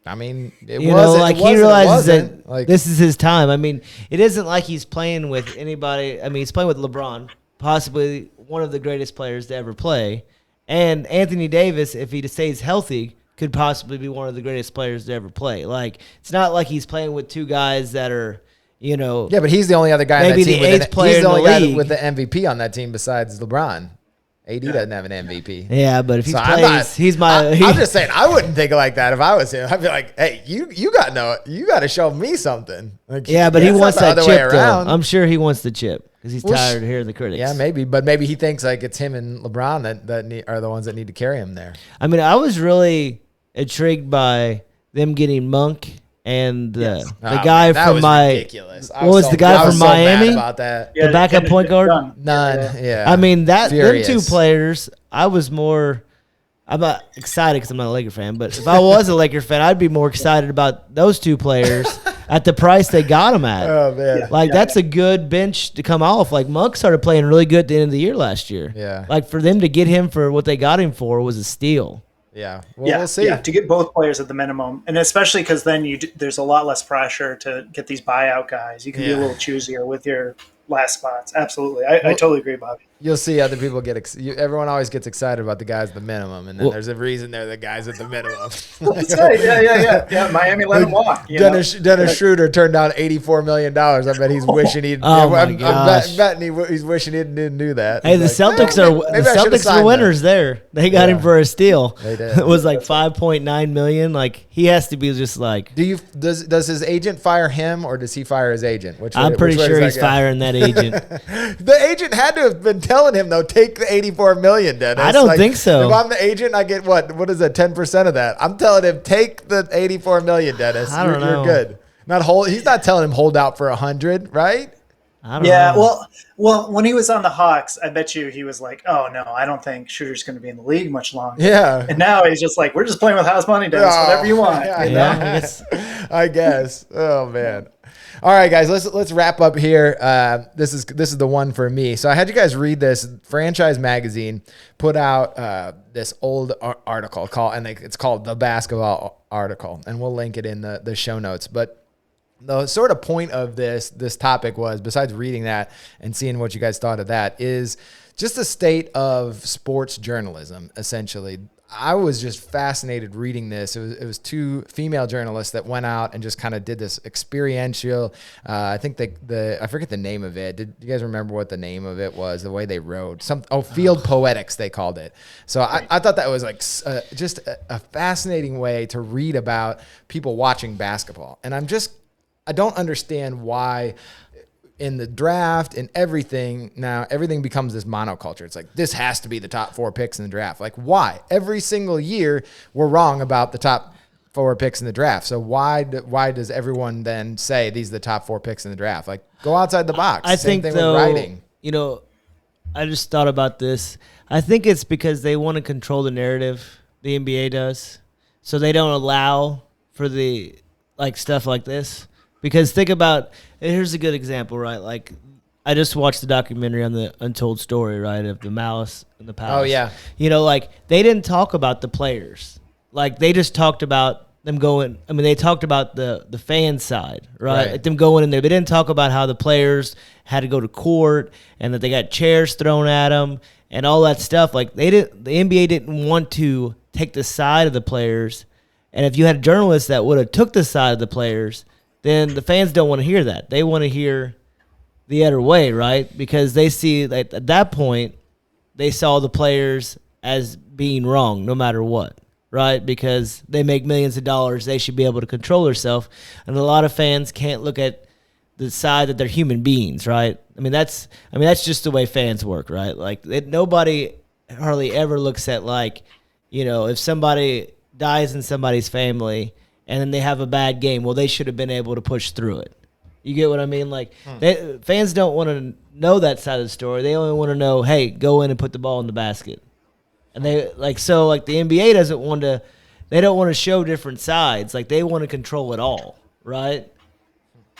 I mean, he realizes that this is his time. I mean, it isn't like he's playing with anybody. I mean, he's playing with LeBron, possibly one of the greatest players to ever play, and Anthony Davis, if he stays healthy, could possibly be one of the greatest players to ever play. Like, it's not like he's playing with two guys that are, you know. Yeah, but he's the only other guy on that Maybe team. the eighth player He's the in the only guy league. with the MVP on that team besides LeBron. AD doesn't have an MVP. Yeah, but if he So plays, he's my. I'm just saying, I wouldn't think like that if I was him. I'd be like, hey, you got to show me something. Like, yeah, but he it's wants not the that other way chip, though. around. I'm sure he wants the chip because he's tired of hearing the critics. Yeah, maybe. But maybe he thinks like it's him and LeBron that are the ones that need to carry him there. I mean, I was really intrigued by them getting Monk and the guy that from was my. ridiculous. What was the guy from Miami? Mad about that. The backup point guard? None. Yeah. I mean, them Furious. two players, I was more. I'm not excited because I'm not a Laker fan, but if I was a Laker fan, I'd be more excited about those two players at the price they got them at. Oh man. Like, that's a good bench to come off. Like, Monk started playing really good at the end of the year last year. Yeah. Like, for them to get him for what they got him for was a steal. Yeah. Well, we'll see. Yeah, to get both players at the minimum, and especially because then there's a lot less pressure to get these buyout guys. You can be a little choosier with your last spots. Absolutely, I totally agree, Bobby. You'll see other people get everyone always gets excited about the guys at the minimum, and then there's a reason they're the guys at the minimum. That's right. Yeah. Miami let him walk. Dennis Schroeder turned down $84 million. I bet he's wishing he'd. Oh my I'm gosh. betting he's wishing he didn't do that. Hey, the He's like, Celtics maybe I should've are signed winners there. They got him for a steal. They did. It was like $5.9 million. Like, he has to be just like. Does his agent fire him or does he fire his agent? I'm pretty sure he's firing that agent. The agent had to have been telling him though, take the $84 million, Dennis. I don't think so. If I'm the agent, I get what is that, 10% of that? I'm telling him, take the $84 million, Dennis. I don't know. You're good. He's not telling him hold out for 100, right? I don't know. Well, when he was on the Hawks, I bet you he was like, "Oh no, I don't think Schroeder's going to be in the league much longer." Yeah. And now he's just like, "We're just playing with house money, Dennis. Whatever you want." Yeah, you know? I guess. Oh man. All right, guys, let's wrap up here. This is the one for me. So I had you guys read this. Franchise Magazine put out this old article it's called The Basketball Article, and we'll link it in the show notes. But the sort of point of this topic was, besides reading that and seeing what you guys thought of that, is just the state of sports journalism, essentially. I was just fascinated reading this. It was two female journalists that went out and just kind of did this experiential. I think I forget the name of it. Did you guys remember what the name of it was? The way they wrote field poetics they called it. So I thought that was like just a fascinating way to read about people watching basketball. And I don't understand why. In the draft and everything, now everything becomes this monoculture. It's like, this has to be the top 4 picks in the draft. Like, why? Every single year we're wrong about the top 4 picks in the draft. So why does everyone then say these are the top 4 picks in the draft? Like, go outside the box. I Same think, thing with writing. you know, I just thought about this. I think it's because they want to control the narrative, the NBA does. So they don't allow for the stuff like this. Because think about, here's a good example, right? Like, I just watched the documentary on the Untold Story, right, of the Malice and the Palace. Oh, yeah. You know, like, they didn't talk about the players. Like, they just talked about them going, I mean, they talked about the fan side, right? Like, them going in there. They didn't talk about how the players had to go to court and that they got chairs thrown at them and all that stuff. Like, the NBA didn't want to take the side of the players. And if you had journalists that would have took the side of the players, then the fans don't want to hear that. They want to hear the other way, right? Because they see that at that point, they saw the players as being wrong no matter what, right? Because they make millions of dollars. They should be able to control themselves. And a lot of fans can't look at the side that they're human beings, right? I mean, that's just the way fans work, right? Like, nobody hardly ever looks at, like, you know, if somebody dies in somebody's family and then they have a bad game, well, they should have been able to push through it. You get what I mean? Like, fans don't want to know that side of the story. They only want to know, hey, go in and put the ball in the basket. And the NBA doesn't want to, they don't want to show different sides. Like, they want to control it all, right?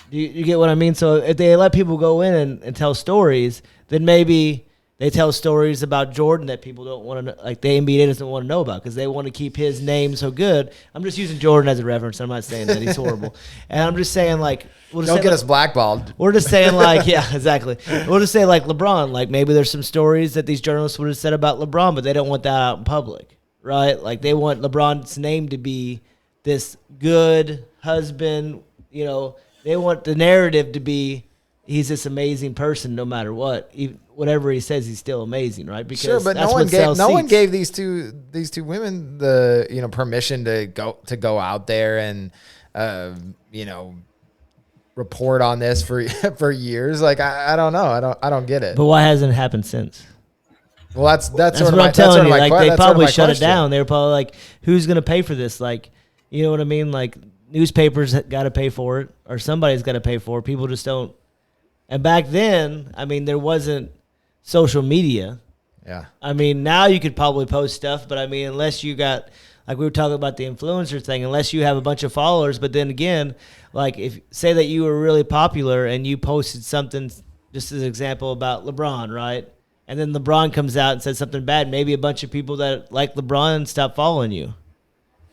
You get what I mean? So if they let people go in and tell stories, then maybe they tell stories about Jordan that people don't want to know, like the NBA doesn't want to know about because they want to keep his name so good. I'm just using Jordan as a reference. I'm not saying that he's horrible. And I'm just saying, like, don't get us blackballed. We're just saying, like, yeah, exactly. We'll just say, like, LeBron. Like, maybe there's some stories that these journalists would have said about LeBron, but they don't want that out in public, right? Like, they want LeBron's name to be this good husband, you know, they want the narrative to be he's this amazing person no matter what. Whatever he says, he's still amazing, right? Because sure, but that's no one gave these two women the permission to go out there and report on this for for years. Like I don't know. I don't get it. But why hasn't it happened since? Well, that's What sort of I'm telling you. Like they probably shut it question. down. They were probably like, "Who's going to pay for this?" Like, you know what I mean? Like newspapers got to pay for it, or somebody's got to pay for it. People just don't. And back then, I mean, there wasn't social media. Yeah. I mean, now you could probably post stuff, but I mean, unless you got, like we were talking about the influencer thing, unless you have a bunch of followers. But then again, like if say that you were really popular and you posted something, just as an example about LeBron, right? And then LeBron comes out and says something bad. Maybe a bunch of people that like LeBron stop following you.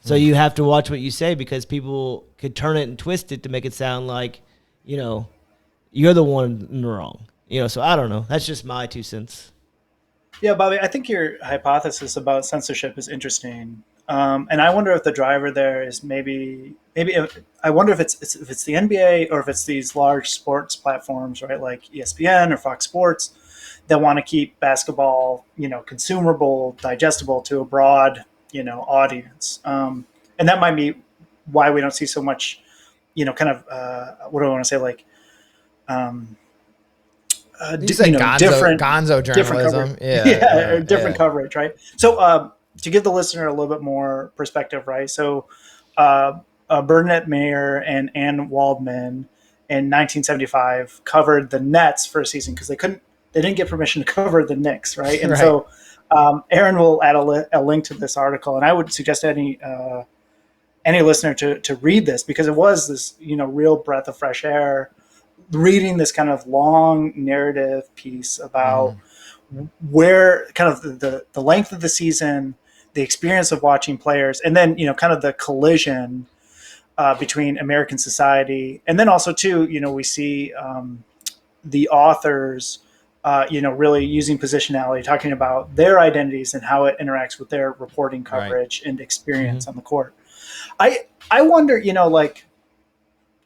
So you have to watch what you say because people could turn it and twist it to make it sound like, you're the one in the wrong. So I don't know. That's just my 2 cents. Yeah, Bobby, I think your hypothesis about censorship is interesting. And I wonder if the driver there is maybe I wonder if it's the NBA or if it's these large sports platforms, right? Like ESPN or Fox Sports that want to keep basketball, consumable, digestible to a broad, audience. And that might be why we don't see so much, what do I want to say? Like, gonzo journalism. Different coverage, right? So to give the listener a little bit more perspective, right? So Burnett Mayer and Ann Waldman in 1975 covered the Nets for a season because they didn't get permission to cover the Knicks, right? And so Aaron will add a link to this article, and I would suggest any listener to read this because it was this real breath of fresh air, reading this kind of long narrative piece about where kind of the length of the season, the experience of watching players, and then kind of the collision between American society, and then also too we see the authors really using positionality, talking about their identities and how it interacts with their reporting coverage and experience on the court. I wonder,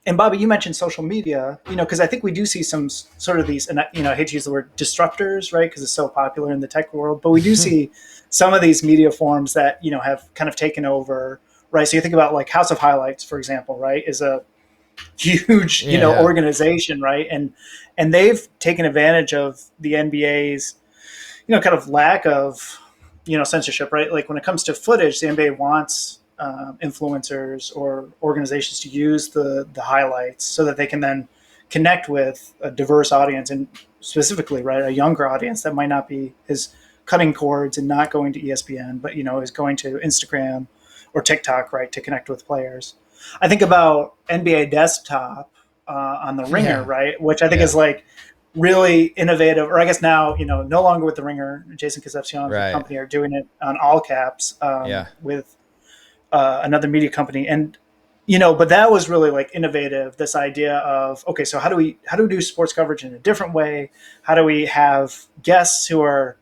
and Bobby, you mentioned social media, because I think we do see some sort of these, and I hate to use the word disruptors, right? Because it's so popular in the tech world, but we do see some of these media forms that, have kind of taken over, right? So you think about like House of Highlights, for example, right, is a huge, organization, right? And they've taken advantage of the NBA's, kind of lack of, censorship, right? Like when it comes to footage, the NBA wants influencers or organizations to use the highlights so that they can then connect with a diverse audience and specifically, right, a younger audience that might not be as cutting cords and not going to ESPN, but, is going to Instagram or TikTok, right, to connect with players. I think about NBA Desktop on the Ringer, right, which I think is like really innovative, or I guess now, no longer with the Ringer, Jason Concepcion and the company are doing it on all caps with another media company. And, but that was really like innovative, this idea of, okay, so how do we do sports coverage in a different way? How do we have guests who are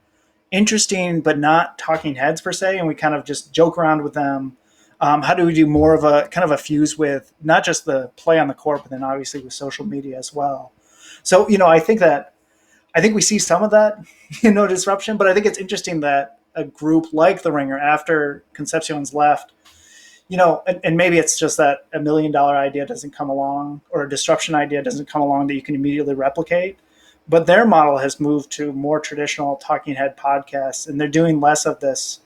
interesting, but not talking heads per se? And we kind of just joke around with them. How do we do more of a kind of a fuse with not just the play on the court, but then obviously with social media as well? So, I think we see some of that, disruption, but I think it's interesting that a group like the Ringer, after Concepcion's left, and maybe it's just that $1 million idea doesn't come along or a disruption idea doesn't come along that you can immediately replicate. But their model has moved to more traditional talking head podcasts, and they're doing less of this,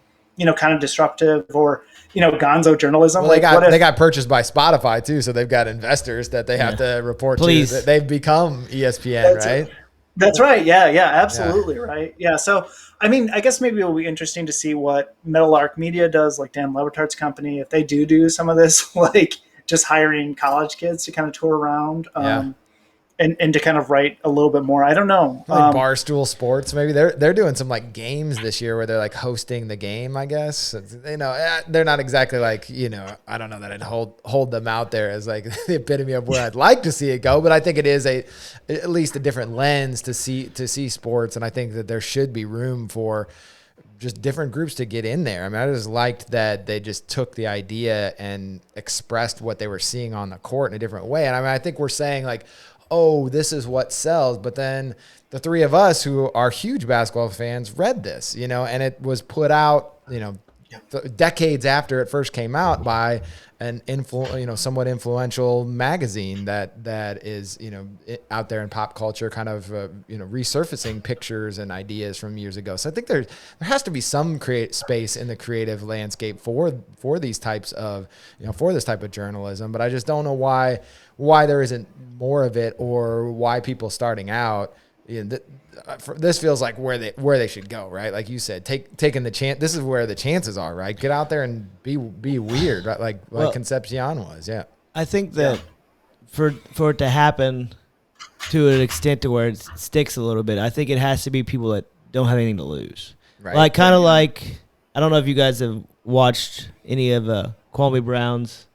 kind of disruptive or, gonzo journalism. Well, they got purchased by Spotify too, so they've got investors that they have to report to. They've become ESPN, right? That's right. Yeah, absolutely. Yeah. Right. Yeah. So, I mean, I guess maybe it'll be interesting to see what Meadowlark Media does, like Dan Lebertart's company, if they do some of this, like just hiring college kids to kind of tour around. And to kind of write a little bit more. I don't know. Like Barstool Sports, maybe they're doing some like games this year where they're like hosting the game, I guess. They're not exactly like, I don't know that I'd hold them out there as like the epitome of where I'd like to see it go, but I think it is at least a different lens to see sports. And I think that there should be room for just different groups to get in there. I mean, I just liked that they just took the idea and expressed what they were seeing on the court in a different way. And I mean, I think we're saying like, oh, this is what sells. But then the three of us who are huge basketball fans read this, and it was put out, decades after it first came out by an somewhat influential magazine that is, out there in pop culture, kind of, resurfacing pictures and ideas from years ago. So I think there has to be some space in the creative landscape for these types of, for this type of journalism. But I just don't know why there isn't more of it, or why people starting out, this feels like where they should go, right? Like you said, taking the chance. This is where the chances are, right? Get out there and be weird, right? Like Concepcion was, yeah. I think that for it to happen to an extent to where it sticks a little bit, I think it has to be people that don't have anything to lose. Right. Like kind of like, I don't know if you guys have watched any of Kwame Brown's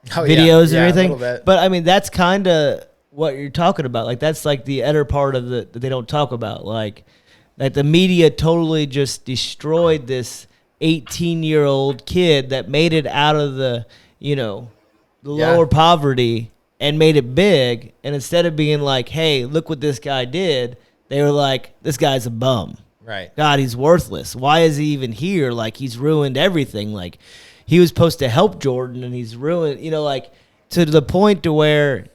videos or anything, but I mean that's kind of what you're talking about. Like that's like the other part of that they don't talk about. Like that the media totally just destroyed this 18-year-old kid that made it out of the lower poverty and made it big. And instead of being like, hey, look what this guy did, they were like, this guy's a bum. Right. God, he's worthless. Why is he even here? Like he's ruined everything. Like he was supposed to help Jordan and he's ruined, like to the point to where,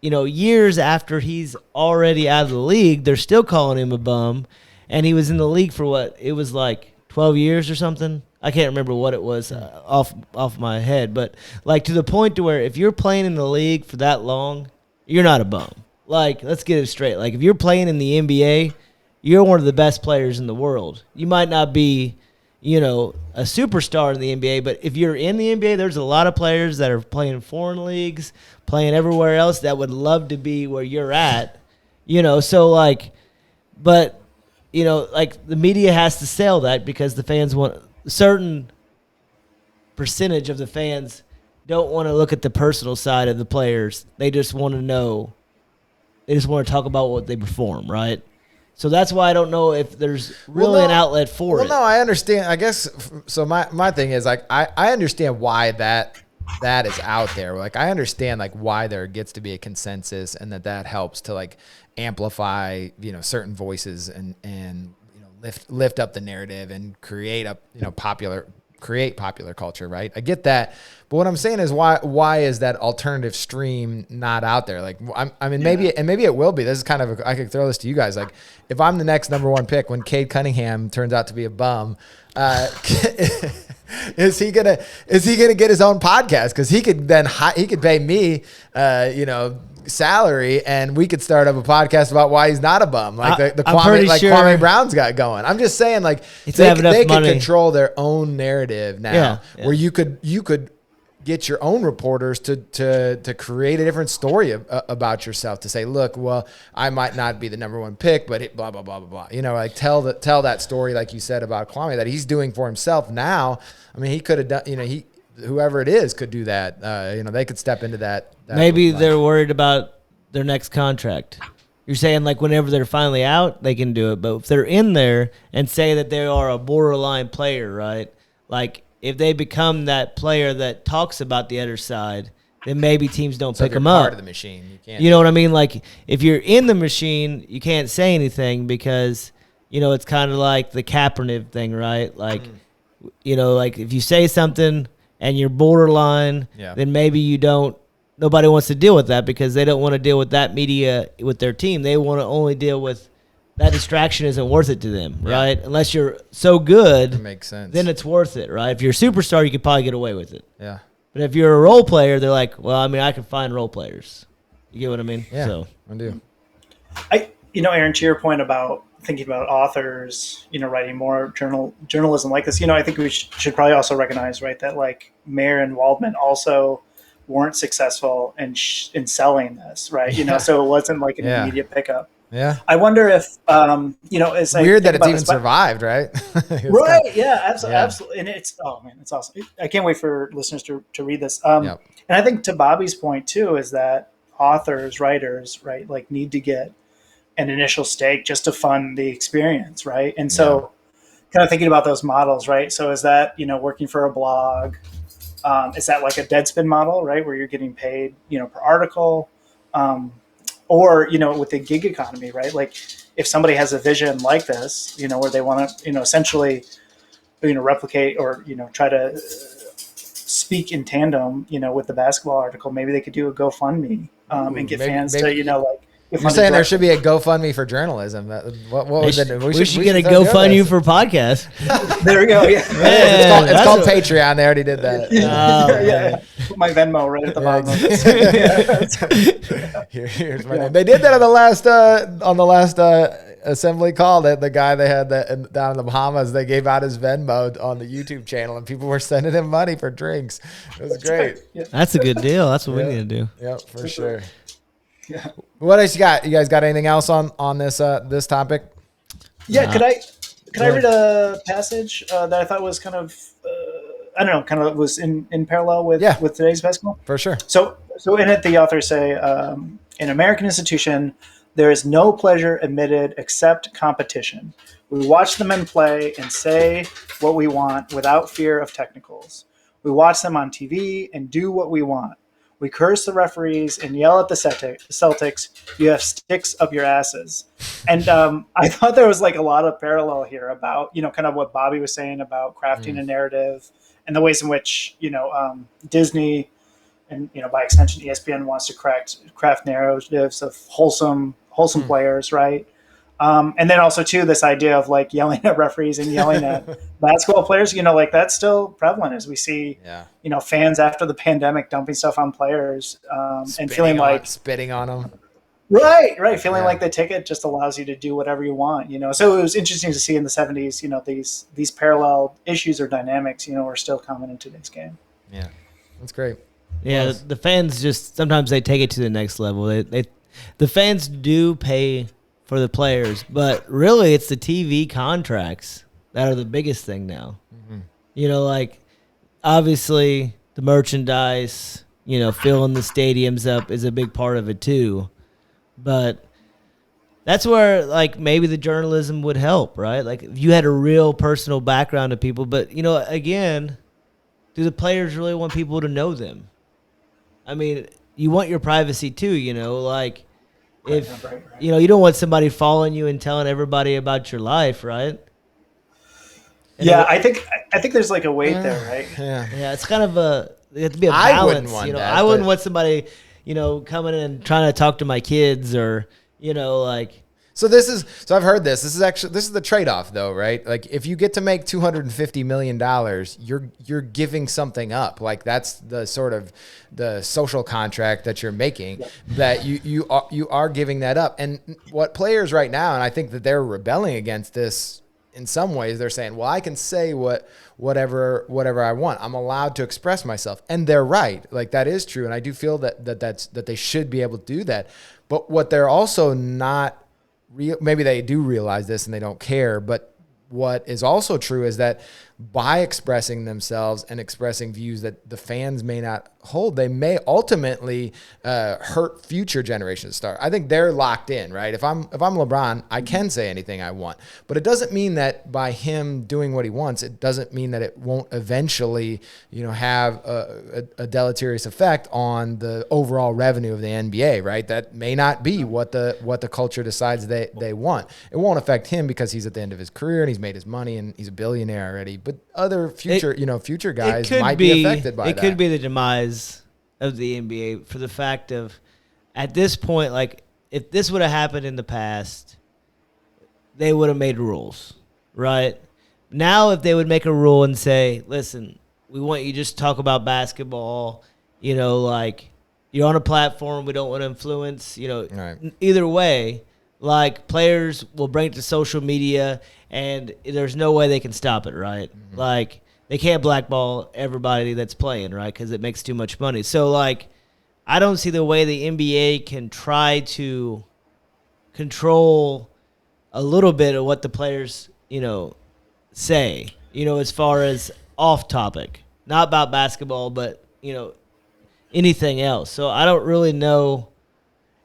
years after he's already out of the league, they're still calling him a bum. And he was in the league for what? It was like 12 years or something. I can't remember what it was off my head. But like to the point to where if you're playing in the league for that long, you're not a bum. Like, let's get it straight. Like if you're playing in the NBA, you're one of the best players in the world. You might not be, a superstar in the NBA, but if you're in the NBA, there's a lot of players that are playing in foreign leagues, playing everywhere else that would love to be where you're at, so like, but, like the media has to sell that because the fans want a certain percentage of the fans don't want to look at the personal side of the players. They just want to know, they just want to talk about what they perform, right? So that's why I don't know if there's really an outlet for it. Well, no, I understand. I guess so. My thing is like I understand why that is out there. Like I understand like why there gets to be a consensus and that helps to like amplify certain voices and lift up the narrative and create popular culture, right? I get that. But what I'm saying is why is that alternative stream not out there? Like, maybe it will be. This is kind of, I could throw this to you guys. Like, if I'm the next number one pick when Cade Cunningham turns out to be a bum, is he gonna get his own podcast? Because he could pay me, salary, and we could start up a podcast about why he's not a bum, like Kwame Brown's got going. I'm just saying, like they can control their own narrative now, where you could get your own reporters to create a different story about yourself, to say, look, well, I might not be the number one pick, but it, blah blah blah blah blah. Like tell that story, like you said about Kwame, that he's doing for himself now. I mean, he could have done. Whoever it is could do that. They could step into that. Maybe they're worried about their next contract. You're saying like whenever they're finally out, they can do it. But if they're in there and say that they are a borderline player, right? Like if they become that player that talks about the other side, then maybe teams don't pick them up. Part of the machine, you can't. You know what I mean? Like if you're in the machine, you can't say anything because it's kind of like the Kaepernick thing, right? Like like if you say something and you're borderline, then maybe nobody wants to deal with that because they don't want to deal with that media with their team. They want to only deal with that distraction isn't worth it to them, right? Unless you're so good, that makes sense. Then it's worth it, right? If you're a superstar, you could probably get away with it. Yeah. But if you're a role player, they're like, well, I mean, I can find role players. You get what I mean? Yeah, so, I do. Aaron, to your point about thinking about authors, writing more journalism like this, I think we should probably also recognize, right, that like Mayer and Waldman also weren't successful in selling this, right? So it wasn't like an immediate pickup. Yeah. I wonder if, it's weird that it's even survived, right? Right. Yeah, absolutely. And it's awesome. I can't wait for listeners to read this. And I think to Bobby's point too, is that authors, writers, right, like need to get an initial stake just to fund the experience. Right. And so, kind of thinking about those models, right? So is that, working for a blog? Is that like a Deadspin model, right, where you're getting paid, per article, or with the gig economy, right? Like if somebody has a vision like this, where they want to, essentially, replicate or try to speak in tandem, with the basketball article, maybe they could do a GoFundMe and get fans to, like. You're saying there should be a GoFundMe for journalism. What would we should get a GoFundMe for podcast. There we go. Yeah, it's called Patreon. They already did that. Yeah. Put my Venmo right at the bottom. Here's my name. They did that on the last assembly call. That the guy they had down in the Bahamas, they gave out his Venmo on the YouTube channel, and people were sending him money for drinks. It was great. Yeah. That's a good deal. That's what we need to do. Yep, for sure. Yeah. What else you got? You guys got anything else on this this topic? Yeah. Could I read a passage that I thought was kind of was in parallel with today's basketball? For sure. So in it, the authors say, in American institution, there is no pleasure admitted except competition. We watch the men play and say what we want without fear of technicals. We watch them on TV and do what we want. We curse the referees and yell at the Celtics, you have sticks up your asses. And I thought there was like a lot of parallel here about, kind of what Bobby was saying about crafting a narrative and the ways in which, Disney and, by extension, ESPN wants to craft narratives of wholesome players, right? And then also, too, this idea of like yelling at referees and yelling at basketball players, like that's still prevalent as we see, fans after the pandemic dumping stuff on players and feeling like spitting on them. Right. Feeling like the ticket just allows you to do whatever you want, So it was interesting to see in the 70s, these parallel issues or dynamics, are still common in today's game. Yeah, that's great. Yeah, the fans just sometimes they take it to the next level. The fans do pay for the players, but really it's the TV contracts that are the biggest thing now. Mm-hmm. Like obviously the merchandise, filling the stadiums up is a big part of it too. But that's where like maybe the journalism would help, right? Like if you had a real personal background of people, but again, do the players really want people to know them? I mean, you want your privacy too, like if you don't want somebody following you and telling everybody about your life, right? And I think there's like a weight there, right? Yeah, it's kind of it have to be a balance. I wouldn't want somebody, coming in and trying to talk to my kids or, like. So I've heard this. This is the trade-off though, right? Like if you get to make $250 million, you're giving something up. Like that's the sort of the social contract that you're making, that you are giving that up. And what players right now, and I think that they're rebelling against this in some ways, they're saying, well, I can say whatever I want. I'm allowed to express myself. And they're right. Like that is true. And I do feel that they should be able to do that. But what they're also not maybe they do realize this and they don't care, but what is also true is that by expressing themselves and expressing views that the fans may not hold, they may ultimately hurt future generations of stars. I think they're locked in, right? If I'm LeBron, I can say anything I want, but it doesn't mean that by him doing what he wants, it doesn't mean that it won't eventually, have a deleterious effect on the overall revenue of the NBA, right? That may not be what the culture decides they want. It won't affect him because he's at the end of his career and he's made his money and he's a billionaire already. But other future guys might be affected by that. It could be the demise of the NBA for the fact of, at this point, like if this would have happened in the past, they would have made rules, right? Now, if they would make a rule and say, listen, we want you just to talk about basketball, like you're on a platform, we don't want to influence, right. Either way, like players will bring it to social media and there's no way they can stop it, right? Mm-hmm. Like they can't blackball everybody that's playing, right? Because it makes too much money. So like, I don't see the way the NBA can try to control a little bit of what the players, say, as far as off topic, not about basketball, but, anything else. So I don't really know.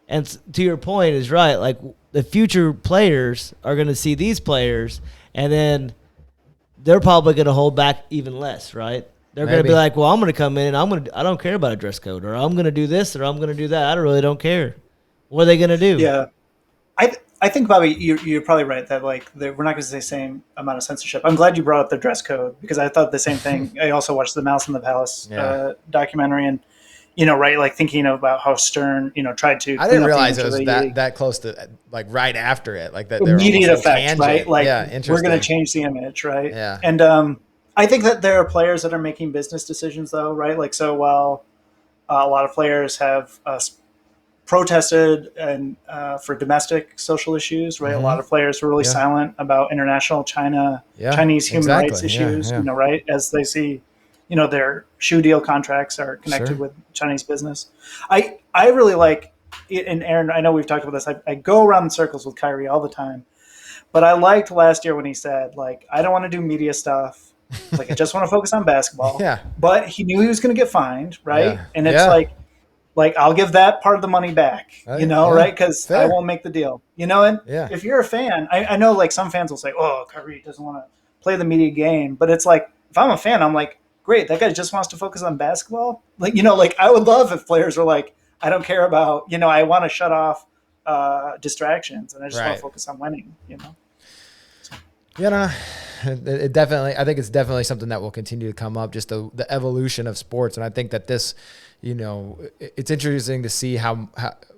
And to your point is right. Like the future players are going to see these players and then they're probably going to hold back even less, right? They're going to be like, well, I'm going to come in and I don't care about a dress code, or I'm going to do this, or I'm going to do that. I really don't care. What are they going to do? Yeah. I think, Bobby, you're probably right that like we're not going to say the same amount of censorship. I'm glad you brought up the dress code because I thought the same thing. I also watched the Mouse in the Palace documentary, and right, like thinking about how Stern, tried to. I didn't realize it was that close to like right after it, like that. Immediate effect, right? Like we're going to interesting. change the image, right? Yeah, and I think that there are players that are making business decisions, though, right? Like so, while a lot of players have protested and for domestic social issues, right? A lot of players were really silent about international Chinese human rights issues, right? As they see, their shoe deal contracts are connected with Chinese business. I really like, and Aaron, I know we've talked about this. I go around in circles with Kyrie all the time, but I liked last year when he said, like, I don't want to do media stuff. Like, I just want to focus on basketball. But he knew he was going to get fined, right? And it's like I'll give that part of the money back, right? Because I won't make the deal, and if you're a fan, I know like some fans will say, oh, Kyrie doesn't want to play the media game. But it's like, if I'm a fan, I'm like, great, that guy just wants to focus on basketball. Like, like I would love if players were like, I don't care about, I want to shut off distractions and I just want to focus on winning, Yeah, it definitely. I think it's definitely something that will continue to come up. Just the evolution of sports, and I think that this, it's interesting to see how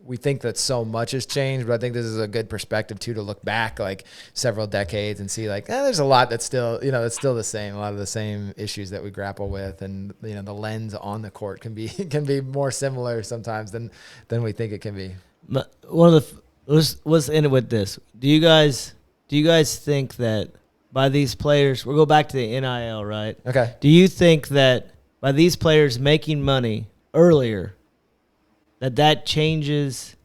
we think that so much has changed. But I think this is a good perspective too to look back like several decades and see like there's a lot that's still that's still the same. A lot of the same issues that we grapple with, and the lens on the court can be more similar sometimes than we think it can be. One of the let's end it with this. Do you guys think that by these players, we'll go back to the NIL, right? Okay. Do you think that by these players making money earlier, that changes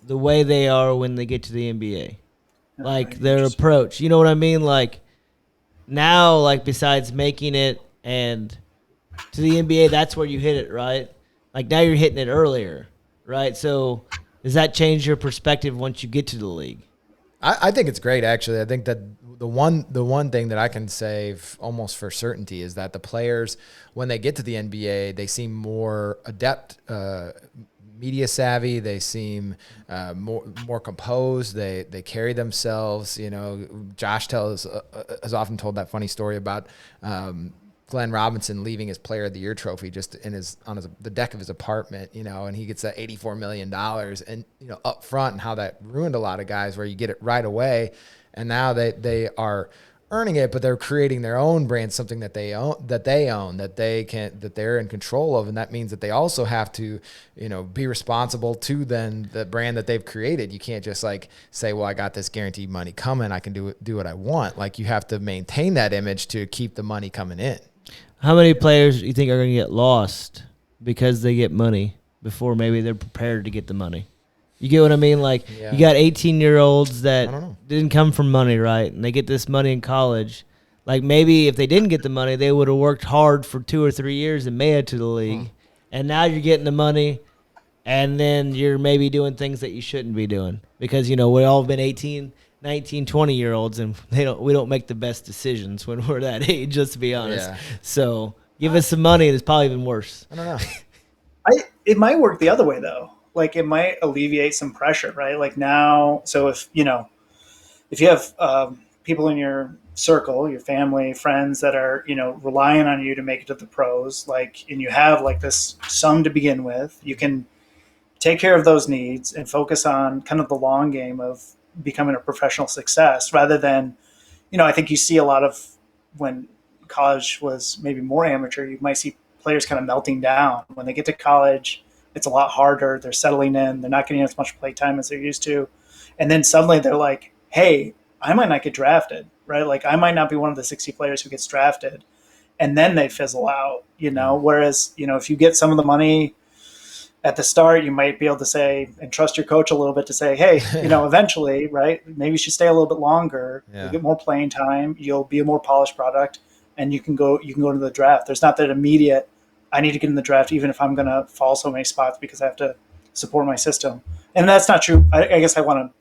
the way they are when they get to the NBA? Like their approach. You know what I mean? Like now, like besides making it and to the NBA, that's where you hit it, right? Like now you're hitting it earlier, right? So does that change your perspective once you get to the league? I think it's great, actually. I think that the one thing that I can say almost for certainty is that the players, when they get to the NBA, they seem more adept, media savvy. They seem more composed. They carry themselves. Josh has often told that funny story about Glenn Robinson leaving his Player of the Year trophy just on the deck of his apartment, and he gets that $84 million and, up front, and how that ruined a lot of guys where you get it right away. And now they are earning it, but they're creating their own brand, something that they're in control of. And that means that they also have to, be responsible to then the brand that they've created. You can't just like say, well, I got this guaranteed money coming, I can do what I want. Like you have to maintain that image to keep the money coming in. How many players do you think are going to get lost because they get money before maybe they're prepared to get the money? You get what I mean? Like you got 18-year-olds that didn't come from money, right? And they get this money in college. Like maybe if they didn't get the money, they would have worked hard for 2 or 3 years and made it to the league. And now you're getting the money, and then you're maybe doing things that you shouldn't be doing because, we all have been 18, 19, 20-year-olds, and we don't make the best decisions when we're that age, just to be honest. Yeah. So give us some money, and it's probably even worse. I don't know. It might work the other way, though. Like it might alleviate some pressure, right? Like now, so if you have people in your circle, your family, friends that are, relying on you to make it to the pros, like, and you have like this sum to begin with, you can take care of those needs and focus on kind of the long game of becoming a professional success rather than, I think you see a lot of when college was maybe more amateur, you might see players kind of melting down when they get to college. It's a lot harder. They're settling in. They're not getting as much play time as they're used to. And then suddenly they're like, hey, I might not get drafted, right? Like I might not be one of the 60 players who gets drafted. And then they fizzle out, whereas, if you get some of the money at the start, you might be able to say and trust your coach a little bit to say, hey, eventually, right? Maybe you should stay a little bit longer. Yeah. You'll get more playing time. You'll be a more polished product and you can go to the draft. There's not that immediate, I need to get in the draft, even if I'm going to fall so many spots because I have to support my system. And that's not true. I guess I want to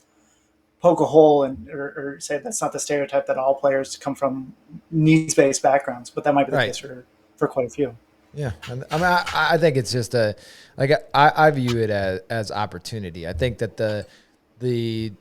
poke a hole and or say that's not the stereotype that all players come from needs-based backgrounds, but that might be the case for quite a few. Yeah, I mean, I think it's just I view it as opportunity. I think that the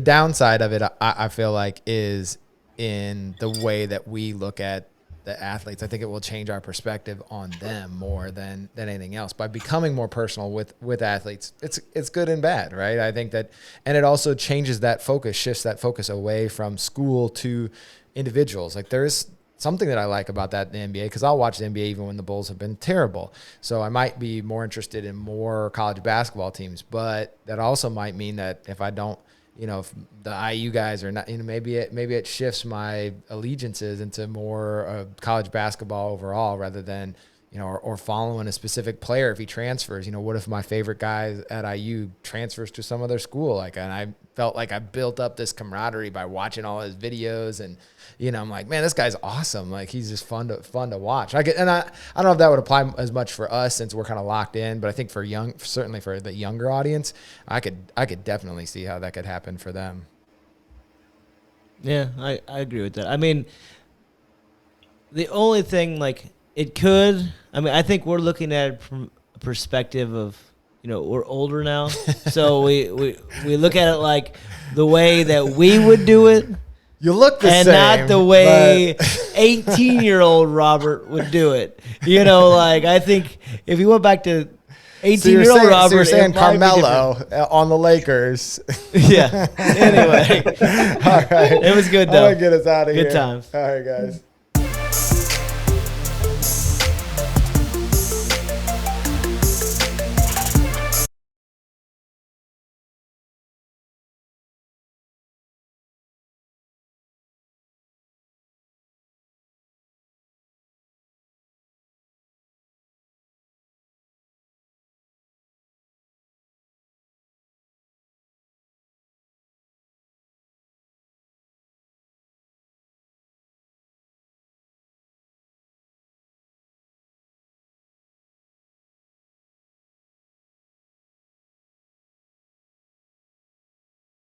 downside of it, I feel like, is in the way that we look at the athletes. I think it will change our perspective on them more than anything else by becoming more personal with athletes. It's good and bad, right? I think that, and it also changes that focus, shifts that focus away from school to individuals. Like there is something that I like about that in the NBA, because I'll watch the NBA even when the Bulls have been terrible. So I might be more interested in more college basketball teams, but that also might mean that if I don't, if the IU guys are not, maybe it shifts my allegiances into more college basketball overall rather than, or following a specific player if he transfers. What if my favorite guy at IU transfers to some other school? And I felt like I built up this camaraderie by watching all his videos, and I'm like, man, this guy's awesome. Like he's just fun to watch. I don't know if that would apply as much for us since we're kind of locked in, but I think certainly for the younger audience, I could definitely see how that could happen for them. Yeah, I agree with that. I mean, the only thing I think we're looking at it from a perspective of, we're older now. So we look at it like the way that we would do it. You look the same. And not the way 18-year-old Robert would do it. I think if you went back to 18-year-old Robert. So you're saying Carmelo on the Lakers. Yeah. Anyway. All right. It was good, though. I'm going to get us out of here. Good times. All right, guys.